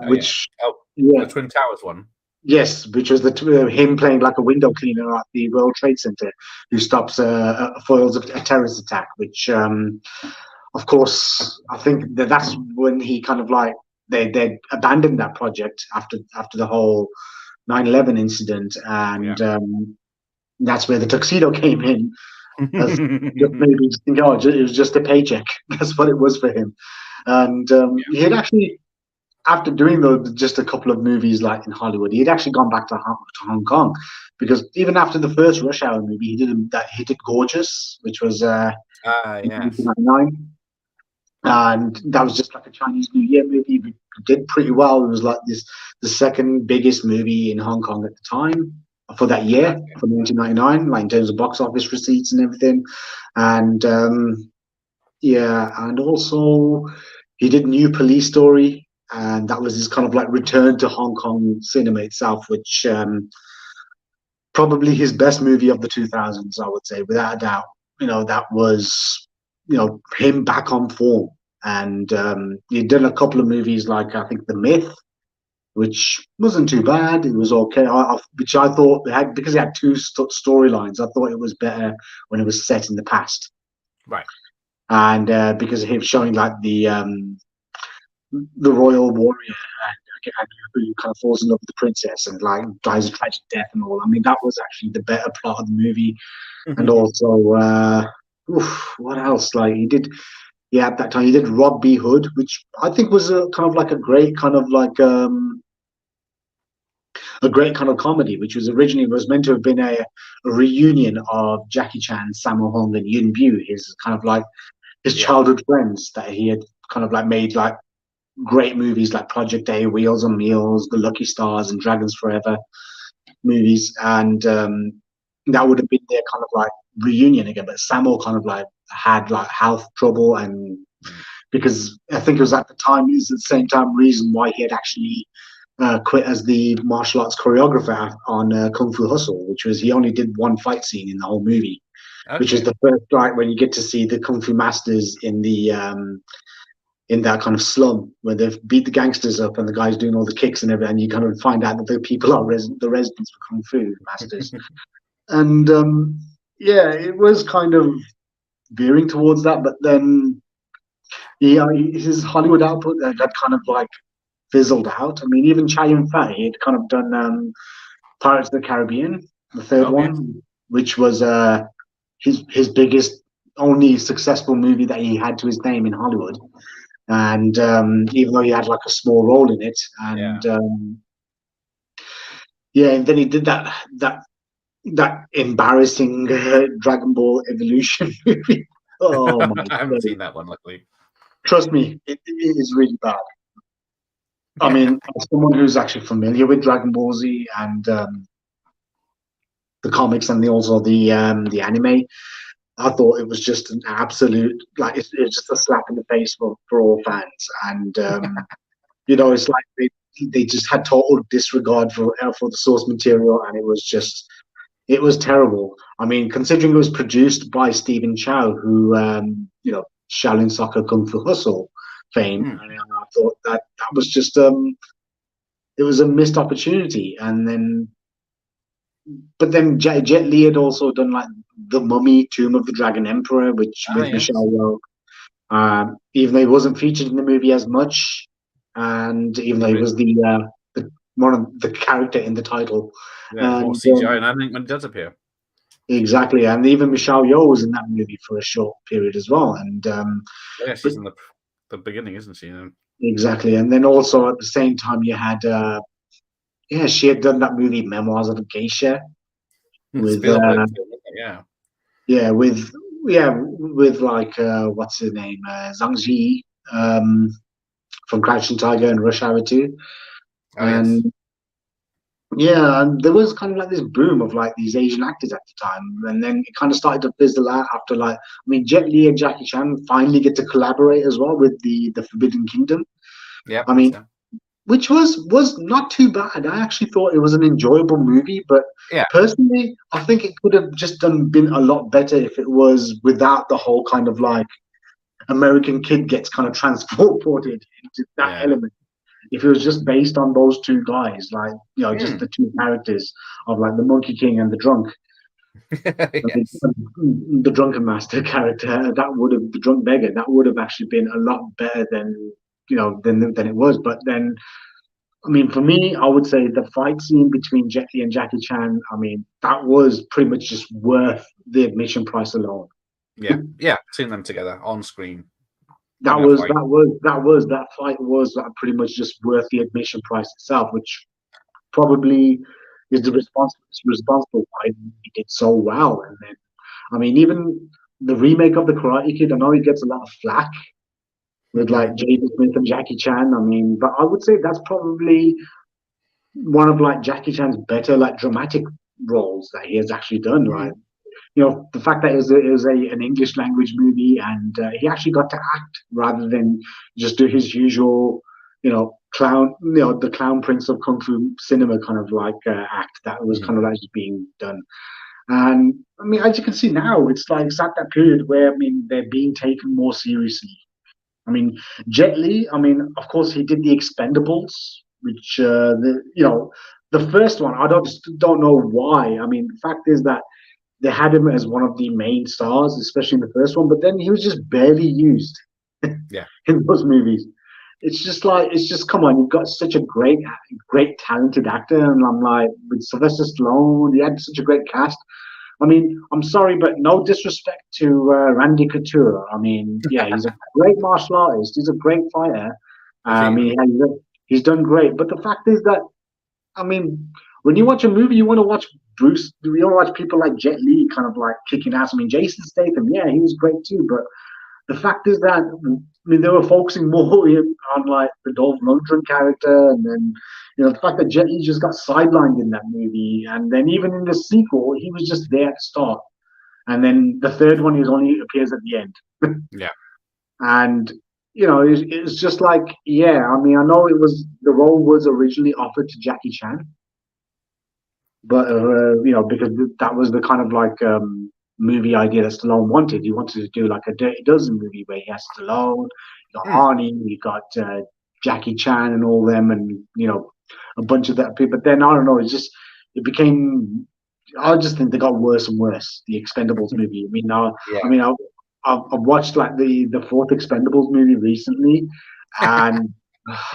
which the Twin Towers one. Yes, which was him playing like a window cleaner at the World Trade Center who stops foils a terrorist attack. Which, of course, I think that's when he kind of like they abandoned that project after the whole 9/11 incident, and that's where the Tuxedo came in. As maybe it was just a paycheck. That's what it was for him, and he had actually, after doing just a couple of movies like in Hollywood, he had actually gone back to Hong Kong, because even after the first Rush Hour movie, he did Gorgeous, which was 1999, and that was just like a Chinese New Year movie. It did pretty well. It was like the second biggest movie in Hong Kong at the time for that year, for 1999, like in terms of box office receipts and everything, and and also he did New Police Story. And that was his kind of like return to Hong Kong cinema itself, which probably his best movie of the 2000s, I would say, without a doubt. That was, him back on form. And he'd done a couple of movies like, I think, The Myth, which wasn't too bad. It was okay, which I thought because it had two storylines, I thought it was better when it was set in the past. Right. And because of him showing like the royal warrior and who kind of falls in love with the princess and like dies a tragic death and all. I mean, that was actually the better plot of the movie. And also, what else? Like at that time he did Rob B. Hood, which I think was a kind of like a great kind of like a great kind of comedy, which was originally meant to have been a reunion of Jackie Chan, Sammo Hung, and Yuen Biao, his kind of like his childhood friends that he had kind of like made like great movies like Project A, Wheels on Meals, The Lucky Stars, and Dragons Forever movies, and that would have been their kind of like reunion again. But Sammo kind of like had like health trouble, and because I think it was at the time, it was at the same time reason why he had actually quit as the martial arts choreographer on Kung Fu Hustle, which was he only did one fight scene in the whole movie, which is the first like when you get to see the Kung Fu masters in that kind of slum where they've beat the gangsters up and the guy's doing all the kicks and everything, and you kind of find out that the people are the residents for Kung Fu masters. And it was kind of veering towards that, but then his Hollywood output had kind of like fizzled out. I mean, even Chow Yun-fat, he had kind of done Pirates of the Caribbean, the third one, which was his biggest, only successful movie that he had to his name in Hollywood. And even though he had like a small role in it, and and then he did that embarrassing Dragon Ball Evolution movie. Oh my! I haven't seen that one, luckily. Trust me, it is really bad. I mean, as someone who's actually familiar with Dragon Ball Z and the comics and also the anime, I thought it was just an absolute, like, it's just a slap in the face for all fans. And, it's like they just had total disregard for the source material, and it was terrible. I mean, considering it was produced by Stephen Chow, who, Shaolin Soccer Kung Fu Hustle fame, and I thought that was just, it was a missed opportunity. And then, but then Jet Li had also done like The Mummy, Tomb of the Dragon Emperor, which with Michelle Yeoh. Even though he wasn't featured in the movie as much, and even though he was the one of the character in the title, more CGI, and I think when it does appear. exactly. And even Michelle Yeoh was in that movie for a short period as well. And Yeah, but she's in the beginning, isn't she? exactly. And then also at the same time, you had yeah, she had done that movie Memoirs of a Geisha with Spielberg film, isn't it? Yeah. yeah, with like what's her name, Zhang Ji, um, from Crouching Tiger and Rush Hour 2. Oh yes. And yeah, and there was kind of like this boom of like these Asian actors at the time, and then it kind of started to fizzle out after like, I mean, Jet Li and Jackie Chan finally get to collaborate as well with the Forbidden Kingdom. Yep, I that's mean, him. which was not too bad. I actually thought it was an enjoyable movie, but Yeah. personally, I think it could have just been a lot better if it was without the whole kind of like American kid gets kind of transported into that Yeah. element. If it was just based on those two guys, like just Mm. the two characters of like the Monkey King and the drunk, Yes. the drunken master character, that would have the drunk beggar, that would have actually been a lot better than than it was. But then, I mean, for me, I would say the fight scene between Jet Li and Jackie Chan, I mean, that was pretty much just worth the admission price alone. Yeah. Yeah. Seeing them together on screen That in a was fight. that fight was pretty much just worth the admission price itself, which probably is the responsible why he did so well. And then, I mean, even the remake of the Karate Kid, I know he gets a lot of flack with like Jaden Smith and Jackie Chan. I mean, but I would say that's probably one of like Jackie Chan's better like dramatic roles that he has actually done. Like, the fact that it was an English language movie, and he actually got to act rather than just do his usual, clown, the clown prince of kung fu cinema kind of like act that was Mhm. kind of like just being done. And I mean, as you can see now, it's like it's at that period where I mean they're being taken more seriously. I mean, Jet Li. I mean, of course, he did the Expendables, which the first one. I don't know why. I mean, the fact is that they had him as one of the main stars, especially in the first one, but then he was just barely used Yeah. in those movies. It's just come on, you've got such a great talented actor, and I'm like with Sylvester Stallone, he had such a great cast. I mean, I'm sorry, but no disrespect to Randy Couture. I mean, yeah, he's a great martial artist, he's a great fighter. Is I he mean, really? he's done great, but the fact is that I mean, when you watch a movie, you want to watch Bruce. You want to watch people like Jet Li kind of like kicking ass. I mean, Jason Statham, yeah, he was great too. But the fact is that I mean, they were focusing more on like the Dolph Lundgren character, and then the fact that Jet Li just got sidelined in that movie, and then even in the sequel, he was just there at the start, and then the third one, he only appears at the end, Yeah. and. It's just like, yeah. I mean, I know the role was originally offered to Jackie Chan, but because that was the kind of like movie idea that Stallone wanted. He wanted to do like a Dirty Dozen movie where he has Stallone, you got Mm. Arnie, you got Jackie Chan, and all them, and a bunch of that people. But then I don't know, it became. I just think they got worse and worse. The Expendables movie. I mean, Yeah. I mean, I've watched like the fourth Expendables movie recently, and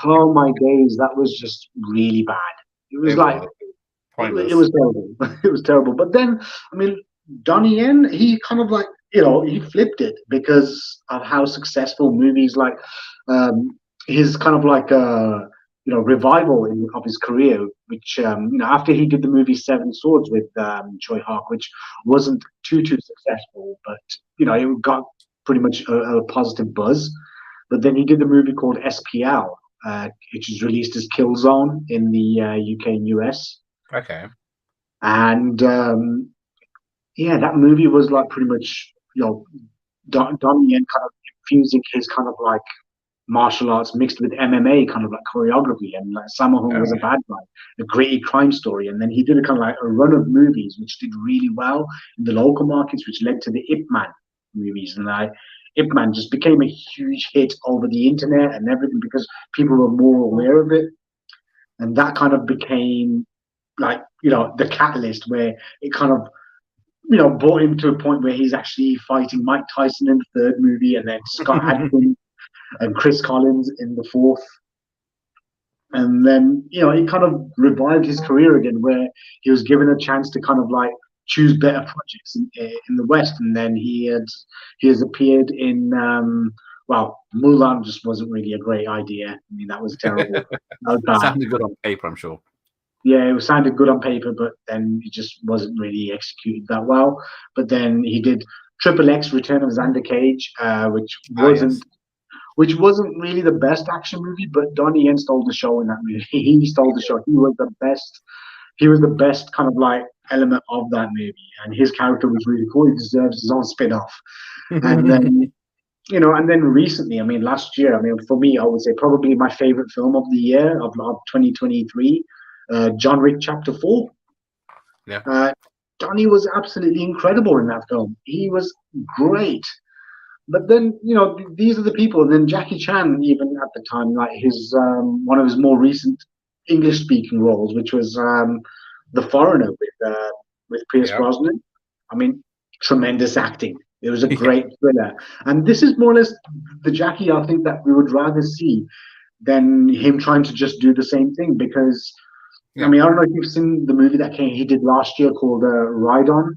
oh my days, that was just really bad. It was It like was it pointless. was terrible. It was terrible. But then, I mean, Donnie Yen, he kind of like, he flipped it because of how successful movies like um, his kind of like, revival of his career, which, after he did the movie Seven Swords with Choi Hawk, which wasn't too successful, but, it got pretty much a positive buzz. But then he did the movie called SPL, which was released as Killzone in the UK and US. Okay. And yeah, that movie was like pretty much Donnie Yen kind of infusing his kind of like martial arts mixed with MMA kind of like choreography, and like Sammo Hung All was a right. bad guy, a gritty crime story, and then he did a kind of like a run of movies which did really well in the local markets, which led to the Ip Man movies, and Ip Man just became a huge hit over the internet and everything because people were more aware of it, and that kind of became like the catalyst where it kind of brought him to a point where he's actually fighting Mike Tyson in the third movie, and then Scott Adkins and Chris Collins in the fourth. And then, he kind of revived his career again, where he was given a chance to kind of like choose better projects in the West, and then he has appeared in well, Mulan just wasn't really a great idea. I mean, that was terrible. That was bad. Sounded good on paper, I'm sure. Yeah, it sounded good on paper, but then it just wasn't really executed that well. But then he did Triple X: Return of Xander Cage, Yes. which wasn't really the best action movie, but Donnie Yen stole the show in that movie. He stole the show. He was the best. He was the best kind of like element of that movie, and his character was really cool. He deserves his own spin-off. And then and then recently, I mean, last year, I mean, for me, I would say probably my favorite film of the year of 2023, John Wick Chapter 4. Yeah. Donnie was absolutely incredible in that film. He was great. But then, these are the people. And then Jackie Chan, even at the time, like his one of his more recent English-speaking roles, which was The Foreigner with Pierce Brosnan. I mean, tremendous acting. It was a great thriller. And this is more or less the Jackie I think that we would rather see than him trying to just do the same thing. Because, I mean, I don't know if you've seen the movie that he did last year called Ride On.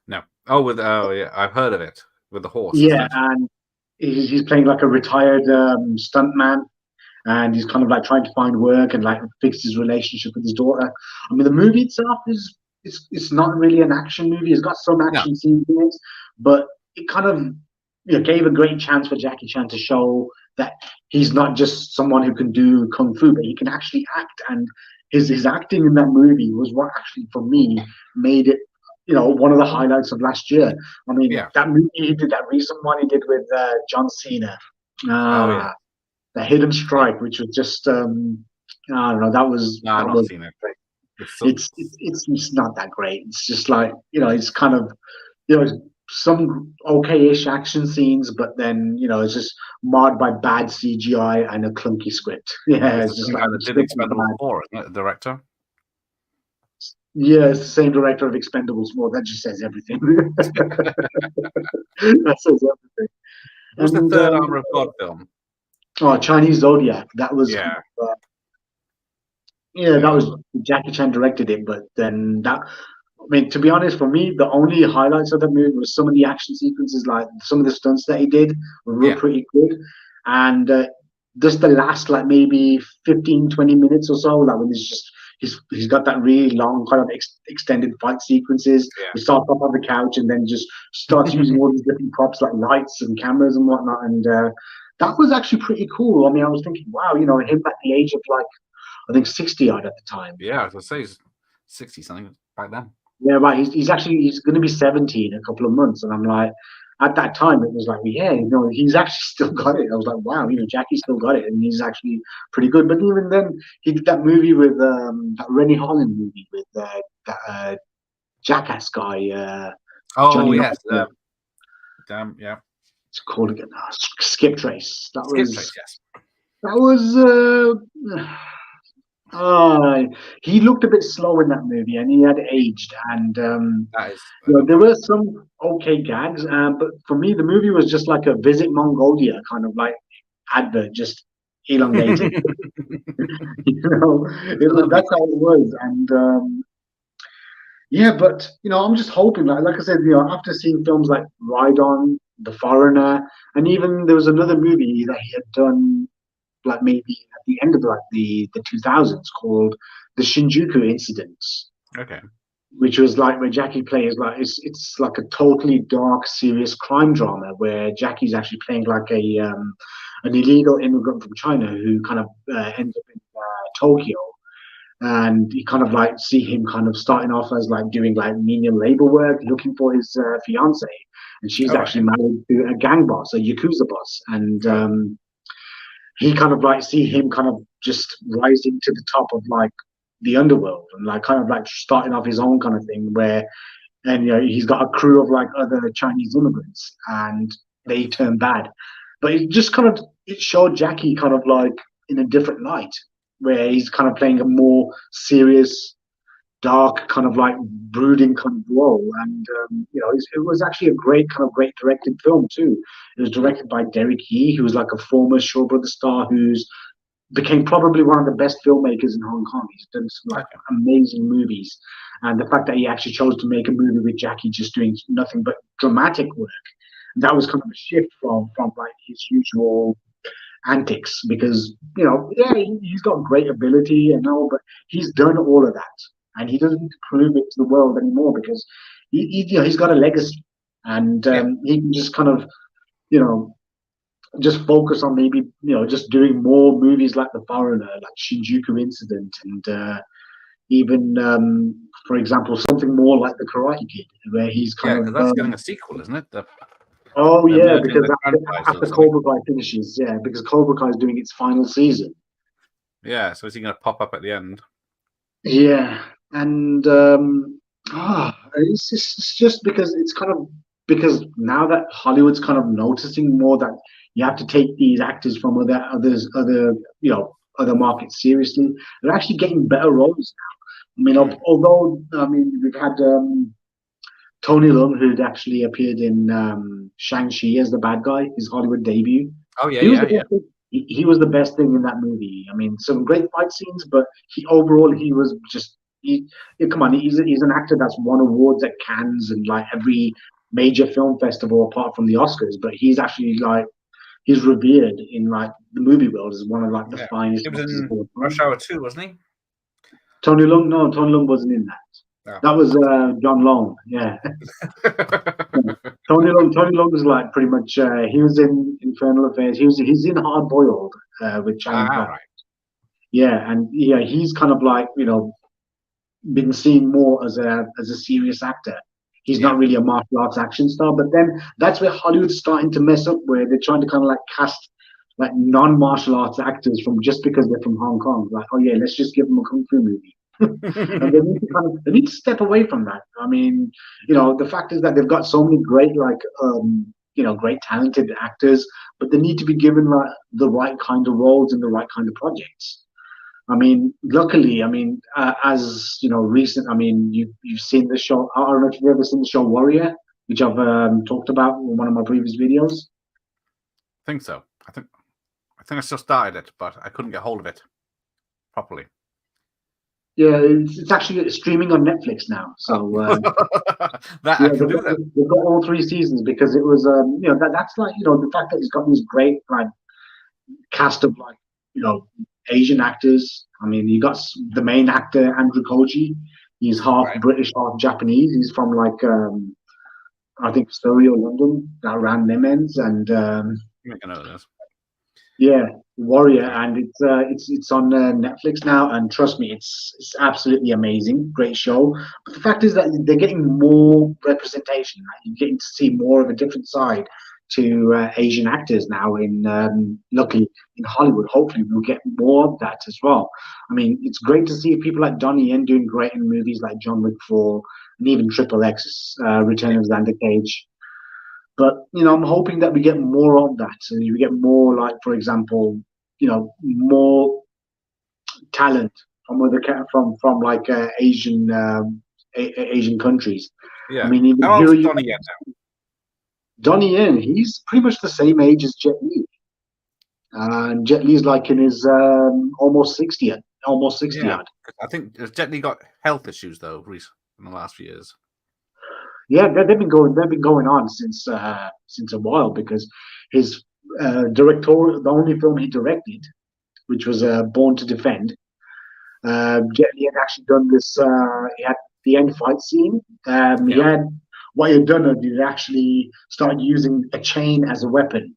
No. Oh, yeah, I've heard of it, with the horse. Yeah, and he's playing like a retired stuntman. And he's kind of like trying to find work and like fix his relationship with his daughter. I mean, the movie itself it's not really an action movie. It's got some action scenes in it, but it kind of gave a great chance for Jackie Chan to show that he's not just someone who can do kung fu, but he can actually act. And his acting in that movie was what actually for me made it one of the highlights of last year. I mean, that movie he did, that recent one he did with John Cena. The Hidden Strike, which was just I don't know. That was. No, I've not seen it. It's not that great. It's just like it's kind of some okay-ish action scenes, but then it's just marred by bad CGI and a clunky script. Yeah, it's just like did Expendables 4, isn't it, the director? Yeah, it's the same director of Expendables 4. That just says everything. That says everything. What's the third Armor of God film? Oh, Chinese Zodiac. That was that was Jackie Chan directed it, but then I mean, to be honest, for me, the only highlights of the movie was some of the action sequences, like some of the stunts that he did were pretty good, and just the last like maybe 15, 20 minutes or so, like when he's got that really long kind of extended fight sequences. He starts off on the couch and then just starts using all these different props like lights and cameras and whatnot, and that was actually pretty cool. I mean, I was thinking, wow, him at the age of like, I think 60 odd at the time. Yeah, I was going to say he's 60 something back then. Yeah, right. He's going to be 70 in a couple of months. And I'm like, at that time, it was like, yeah, he's actually still got it. I was like, wow, Jackie's still got it. And he's actually pretty good. But even then, he did that movie with, that Rennie Holland movie with that Jackass guy. Johnny yes. Yeah. It's called again. Skip Trace. Skip Trace, yes. That was. He looked a bit slow in that movie, and he had aged. And there were some okay gags, but for me, the movie was just like a Visit Mongolia kind of like advert, just elongated. That's how it was. And but I'm just hoping, like I said, after seeing films like Ride On, The Foreigner, and even there was another movie that he had done, like maybe at the end of like the 2000s, called The Shinjuku Incidents. Okay. Which was like where Jackie plays like it's like a totally dark, serious crime drama where Jackie's actually playing like an illegal immigrant from China who kind of ends up in Tokyo. And you kind of like see him kind of starting off as like doing like menial labor work, looking for his fiance, and she's actually married to a gang boss, a yakuza boss, and he kind of like see him kind of just rising to the top of like the underworld and like kind of like starting off his own kind of thing and he's got a crew of like other Chinese immigrants and they turn bad, but it showed Jackie kind of like in a different light, where he's kind of playing a more serious, dark, kind of like brooding kind of role. And, it was actually a great directed film too. It was directed by Derek Yee, who was like a former Shaw Brothers star who's became probably one of the best filmmakers in Hong Kong. He's done some like amazing movies, and the fact that he actually chose to make a movie with Jackie just doing nothing but dramatic work, that was kind of a shift from like his usual antics. Because yeah, he's got great ability and all, but he's done all of that, and he doesn't need to prove it to the world anymore because he's got a legacy, and he can just kind of you know just focus on maybe just doing more movies like The Foreigner, like Shinjuku Incident, and even for example something more like The Karate Kid, where he's kind because of that's getting a sequel, isn't it? oh They're yeah, merging because the franchises after or something. Cobra Kai finishes, yeah, because Cobra Kai is doing its final season. Yeah, so is he going to pop up at the end? Yeah, and it's just because it's kind of because now that Hollywood's kind of noticing more that you have to take these actors from other markets seriously. They're actually getting better roles now. I mean, although we've had Tony Leung, who'd actually appeared in Shang-Chi as the bad guy, his Hollywood debut. Oh yeah, He was the yeah. best thing. He was the best thing in that movie. I mean, some great fight scenes, but overall he was just come on, he's an actor that's won awards at Cannes and like every major film festival apart from the Oscars. But he's actually like he's revered in like the movie world as one of like the finest He was actors of in all Rush time. Hour 2, wasn't he? Tony Leung, no, Tony Leung wasn't in that. No. That was John Long. Yeah. Tony Long was like pretty much. He was in Infernal Affairs. He's in Hard Boiled with Channing Tatum. Right. Yeah, and yeah, he's kind of like been seen more as a serious actor. He's not really a martial arts action star. But then that's where Hollywood's starting to mess up, where they're trying to kind of like cast like non-martial arts actors from just because they're from Hong Kong. Like, oh yeah, let's just give them a kung fu movie. And they need to step away from that. I mean, the fact is that they've got so many great great talented actors, but they need to be given like the right kind of roles and the right kind of projects. I mean, luckily, as recent. I mean, you've seen the show. I don't know if you've ever seen the show Warrior, which I've talked about in one of my previous videos. I think so. I think I still started it, but I couldn't get hold of it properly. Yeah, it's actually streaming on Netflix now. So that I can do that. They've got all 3 seasons because it was that's like the fact that it's got these great like cast of like Asian actors. I mean, you got the main actor Andrew Koji. He's half British, half Japanese. He's from like I think Surrey or London, around them ends, and Make a note of this. yeah, Warrior, and it's on Netflix now, and trust me, it's absolutely amazing, great show. But the fact is that they're getting more representation. Like, you're getting to see more of a different side to Asian actors now. Luckily in Hollywood, hopefully we'll get more of that as well. I mean, it's great to see people like Donnie Yen doing great in movies like John Wick 4 and even Triple X, Return of Xander Cage. But I'm hoping that we get more of that, and we get more, like for example, more talent from from like Asian countries. Yeah. I mean, even how old is Donnie Yen now? Donnie Yen, he's pretty much the same age as Jet Li, and Jet Li's like in his almost 60. Yeah, I think Jet Li got health issues though recently in the last few years. Yeah, they've been going on since a while, because his the only film he directed, which was Born to Defend, Jet Li had actually done this. He had the end fight scene. He had what he had done. He actually started using a chain as a weapon.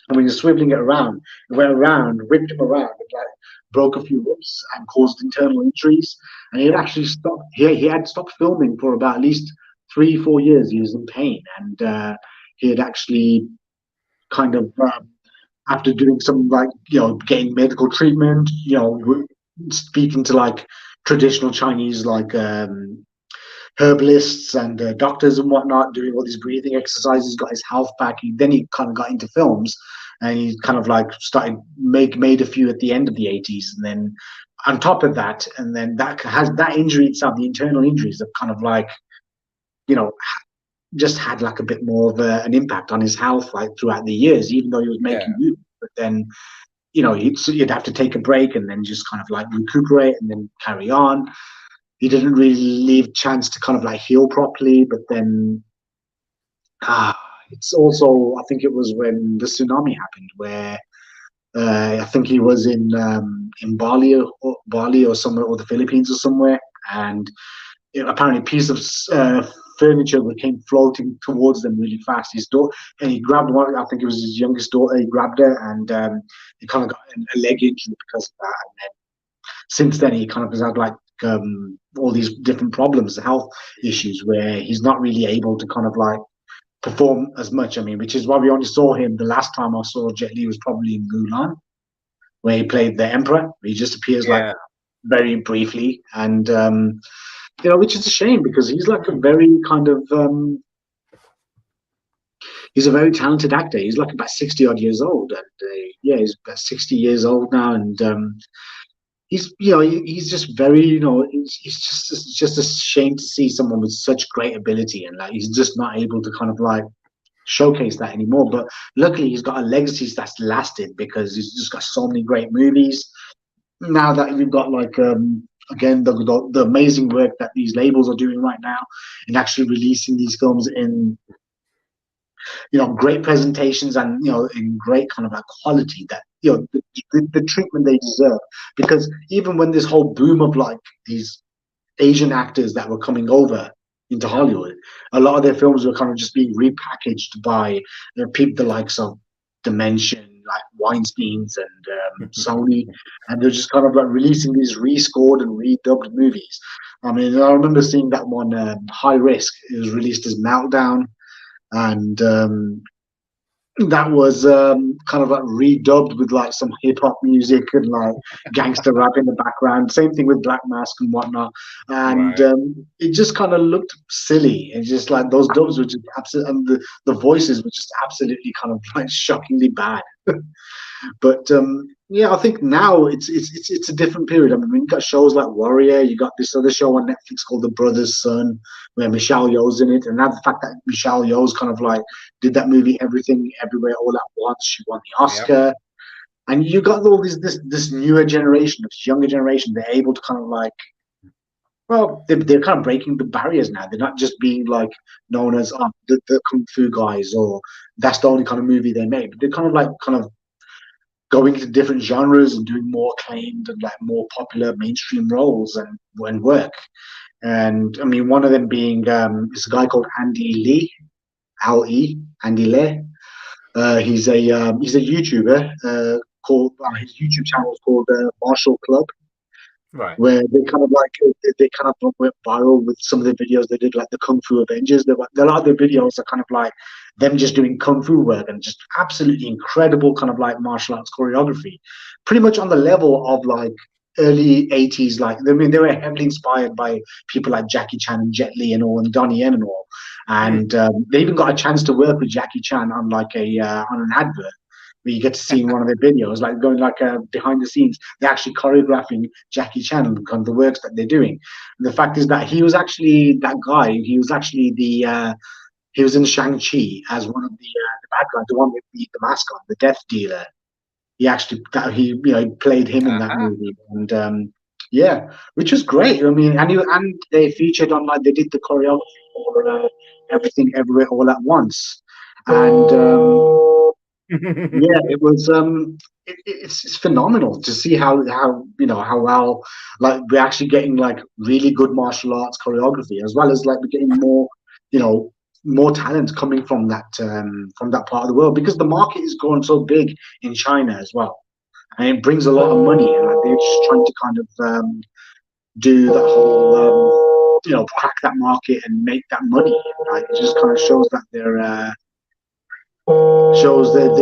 And when you're swiveling it around, it went around, whipped him around, and like broke a few ribs and caused internal injuries. And he had actually stopped. He had stopped filming for about at least 3-4 years. He was in pain, and he had actually kind of after doing some like getting medical treatment, speaking to like traditional Chinese like herbalists and doctors and whatnot, doing all these breathing exercises, got his health back. Then he kind of got into films, and he kind of like started made a few at the end of the 80s, and then on top of that, and then that injury itself, the internal injuries have kind of like just had like a bit more of an impact on his health like throughout the years, even though he was making movies. But then you'd have to take a break and then just kind of like recuperate and then carry on. He didn't really leave chance to kind of like heal properly. But then it's also, I think it was when the tsunami happened, where I think he was in Bali or somewhere, or the Philippines or somewhere, and apparently a piece of furniture that came floating towards them really fast. His daughter, and he grabbed one. I think it was his youngest daughter. He grabbed her, and he kind of got a leg injury because of that. And then since then, he kind of has had like all these different problems, health issues, where he's not really able to kind of like perform as much. I mean, which is why we only saw him. The last time I saw Jet Li was probably in Mulan, where he played the Emperor. He just appears like very briefly, and which is a shame, because he's like a very kind of he's a very talented actor. He's like about 60 odd years old, and he's about 60 years old now, and he's just very, it's just a shame to see someone with such great ability, and like he's just not able to kind of like showcase that anymore. But luckily he's got a legacy that's lasted, because he's just got so many great movies. Now that we've got like again the amazing work that these labels are doing right now, and actually releasing these films in great presentations, and in great kind of like quality, that the treatment they deserve. Because even when this whole boom of like these Asian actors that were coming over into Hollywood, a lot of their films were kind of just being repackaged by people the likes of Dimension, like Weinstein's and Sony, and they're just kind of like releasing these rescored and redubbed movies. I mean, I remember seeing that one, High Risk. It was released as Meltdown, and that was kind of like redubbed with like some hip hop music and like gangster rap in the background. Same thing with Black Mask and whatnot, and it just kind of looked silly. And just like those dubs were just absolutely, and the voices were just absolutely kind of like shockingly bad. But I think now it's a different period. I mean, you got shows like Warrior. You got this other show on Netflix called The Brother's Son, where Michelle Yeoh's in it. And now the fact that Michelle Yeoh's kind of like did that movie Everything Everywhere All at Once, she won the Oscar. Yep. And you got all this newer generation, this younger generation. They're able to kind of like, well, they're kind of breaking the barriers now. They're not just being like known as the kung fu guys, or that's the only kind of movie they made. But they're kind of going into different genres and doing more acclaimed and like more popular mainstream roles and work. And I mean, one of them being is a guy called Andy Lee, Andy Lee. He's a YouTuber called his YouTube channel is called Martial Club. Right. Where they kind of went viral with some of the videos they did, like the Kung Fu Avengers. A lot of their videos are kind of like them just doing kung fu work, and just absolutely incredible kind of like martial arts choreography, pretty much on the level of like early 80s. Like, I mean, they were heavily inspired by people like Jackie Chan and Jet Li and all, and Donnie Yen and all. And they even got a chance to work with Jackie Chan on like on an advert, where you get to see in one of their videos, like going like behind the scenes, they're actually choreographing Jackie Chan and kind of the works that they're doing. And the fact is that he was actually that guy. He was actually he was in Shang-Chi as one of the bad guys, the one with the mask on, the Death Dealer. He played him in that movie, and which was great. I mean, and they featured on, like, they did the choreography for Everything Everywhere All at Once, and it was it's phenomenal to see how well, like, we're actually getting like really good martial arts choreography, as well as like we're getting more talent coming from that part of the world, because the market is growing so big in China as well, and it brings a lot of money, and like, they're just trying to kind of do that whole crack that market and make that money. Like, it just kind of shows that they're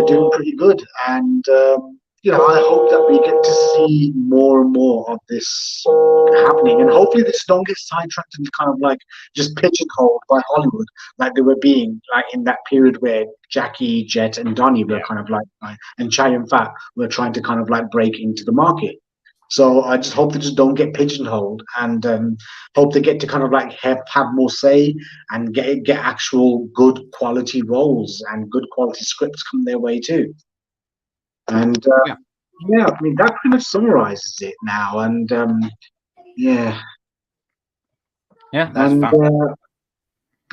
doing pretty good, and I hope that we get to see more and more of this happening, and hopefully this don't get sidetracked and kind of like just pigeonholed by Hollywood, like they were being like in that period where Jackie, Jet, and Donnie were kind of like, and Chow Yun-fat were trying to kind of like break into the market. So I just hope they just don't get pigeonholed, and hope they get to kind of like have more say, and get actual good quality roles and good quality scripts come their way too. And yeah, I mean that pretty much summarizes it now, and yeah, Yeah, that's and fantastic.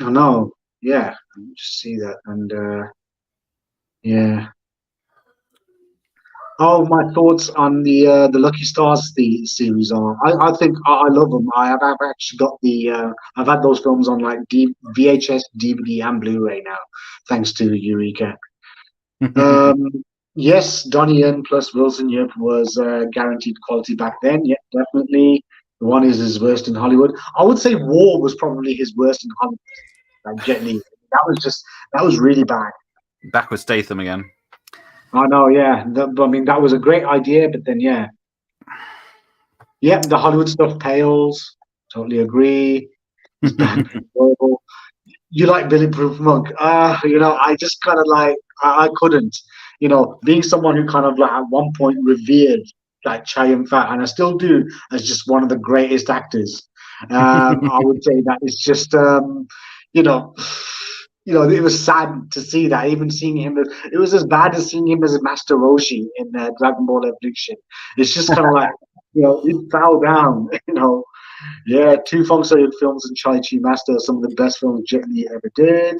I know, yeah, I just see that, and yeah. Oh, my thoughts on the Lucky Stars the series are. I think I love them. I've actually got I've had those films on like VHS, DVD, and Blu-ray now, thanks to Eureka. Um, yes, Donnie Yen plus Wilson Yip was guaranteed quality back then. Yeah, definitely. The one is his worst in Hollywood. I would say War was probably his worst in Hollywood. Like Jet Li, that was really bad. Back with Statham again. I know, yeah. I mean, that was a great idea, but then yeah. Yep, the Hollywood stuff pales. Totally agree. It's bad, horrible. You like Billy Proof Monk? I just kind of like I couldn't. Being someone who kind of like at one point revered like Chow Yun Fat, and I still do as just one of the greatest actors. I would say that it's just you know. It was sad to see that. Even seeing him, it was as bad as seeing him as Master Roshi in Dragon Ball Evolution. It's just kind of like, it fell down. Yeah, two Fong Soyun films and Chai Chi Master are some of the best films Jet Li ever did.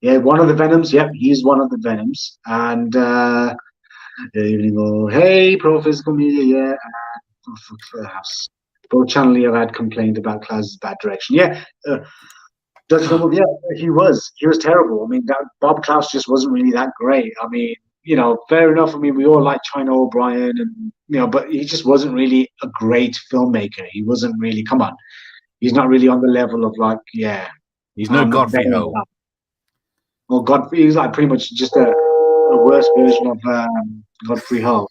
Yeah, one of the Venoms. Yep, he's one of the Venoms. And evening, oh, hey, pro physical media. Yeah, House. Both Channel have had complained about Klaus's bad direction. Yeah, Dutch film. Yeah, he was terrible. I mean, Bob Klaus just wasn't really that great. I mean, fair enough. I mean, we all like China O'Brien, and but he just wasn't really a great filmmaker. He wasn't really. Come on, he's not really on the level of like, yeah, He's no how much Godfrey better. Ho. Well, Godfrey, he's like pretty much just a worse version of Godfrey Ho.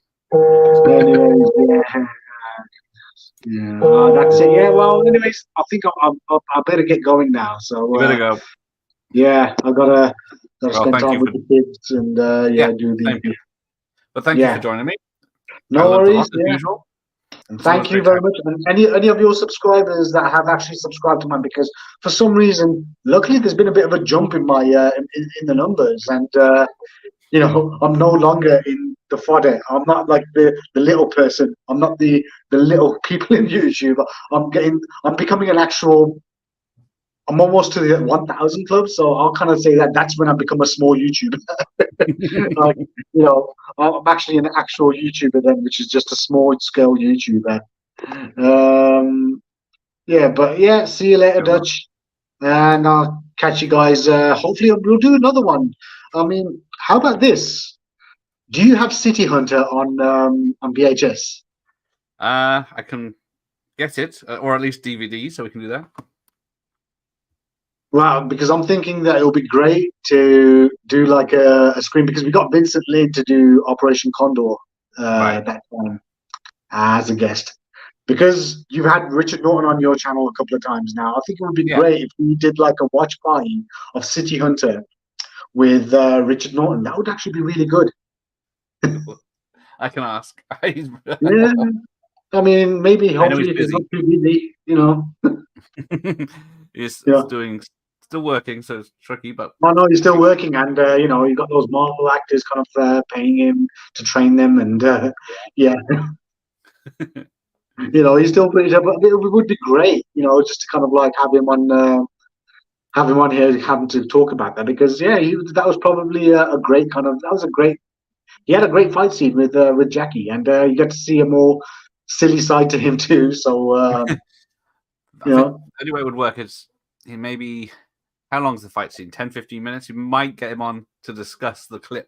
Anyways, yeah, yeah, that's it. Yeah, well, anyways, I think I better get going now. So, You better go. yeah, I gotta Well, spend thank time you with for the kids and yeah, yeah, do same the here. But thank you for yeah. joining me. I No learned a worries. lot as Yeah. usual. And It's always thank you great very chatting. much. And any of your subscribers that have actually subscribed to mine, because for some reason, luckily, there's been a bit of a jump in my in the numbers, and I'm no longer in the fodder. I'm not like the little person. I'm not the little people in YouTube. I'm becoming an actual. I'm almost to the 1,000 club, so I'll kind of say that that's when I become a small YouTuber. Like, I'm actually an actual YouTuber then, which is just a small scale YouTuber. Um, yeah, but yeah, see you later, Sure. Dutch, and I'll catch you guys. Hopefully, we'll do another one. I mean, how about this? Do you have City Hunter on VHS? I can get it, or at least DVD, so we can do that. Well, because I'm thinking that it will be great to do like a screen, because we got Vincent Lin to do Operation Condor Right. that time as a guest. Because you've had Richard Norton on your channel a couple of times now, I think it would be Yeah. great if we did like a watch party of City Hunter with Richard Norton. That would actually be really good. I can ask. Yeah, I mean, maybe I know he's hopefully if he's not busy. too busy, He's yeah. still working, so it's tricky, but I know he's still working, and you got those Marvel actors kind of paying him to train them, and yeah, he's still pretty. But it would be great, just to kind of like have him on here, having to talk about that, because yeah, that was probably a great kind of that was a great. He had a great fight scene with Jackie, and you get to see a more silly side to him too. So I think the only way it would work is he maybe. How long is the fight scene? 10, 15 minutes? You might get him on to discuss the clip.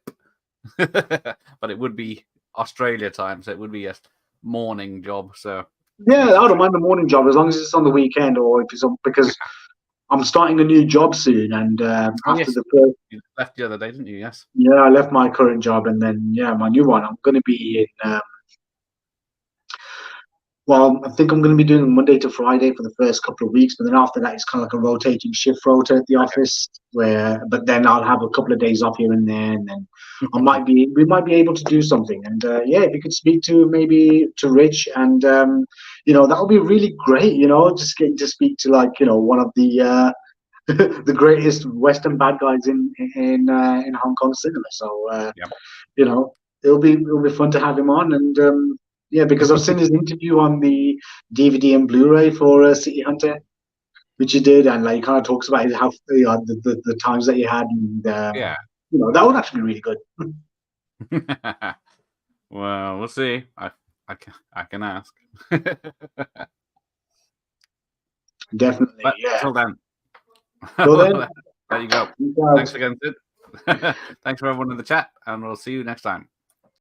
But it would be Australia time, so it would be a morning job. So yeah, I don't mind the morning job as long as it's on the weekend, or if it's because I'm starting a new job soon, and after yes, the first, you left the other day, didn't you? Yes. yeah, I left my current job, and then yeah, my new one. I'm going to be in. Well, I think I'm going to be doing Monday to Friday for the first couple of weeks, but then after that, it's kind of like a rotating shift rota at the office. But then I'll have a couple of days off here and there, and then we might be able to do something. And yeah, if you could speak to maybe to Rich, and that would be really great. Just getting to speak to like one of the the greatest Western bad guys in Hong Kong cinema. So Yeah. you know. it'll be fun to have him on, and yeah, because I've seen his interview on the DVD and Blu-ray for City Hunter, which he did, and like he kind of talks about how the times that he had, and Yeah. that would actually be really good. Well, we'll see. I can ask. Definitely, But yeah. until then, So then, there you go. you guys- Thanks again, Sid. Thanks for everyone in the chat, and we'll see you next time.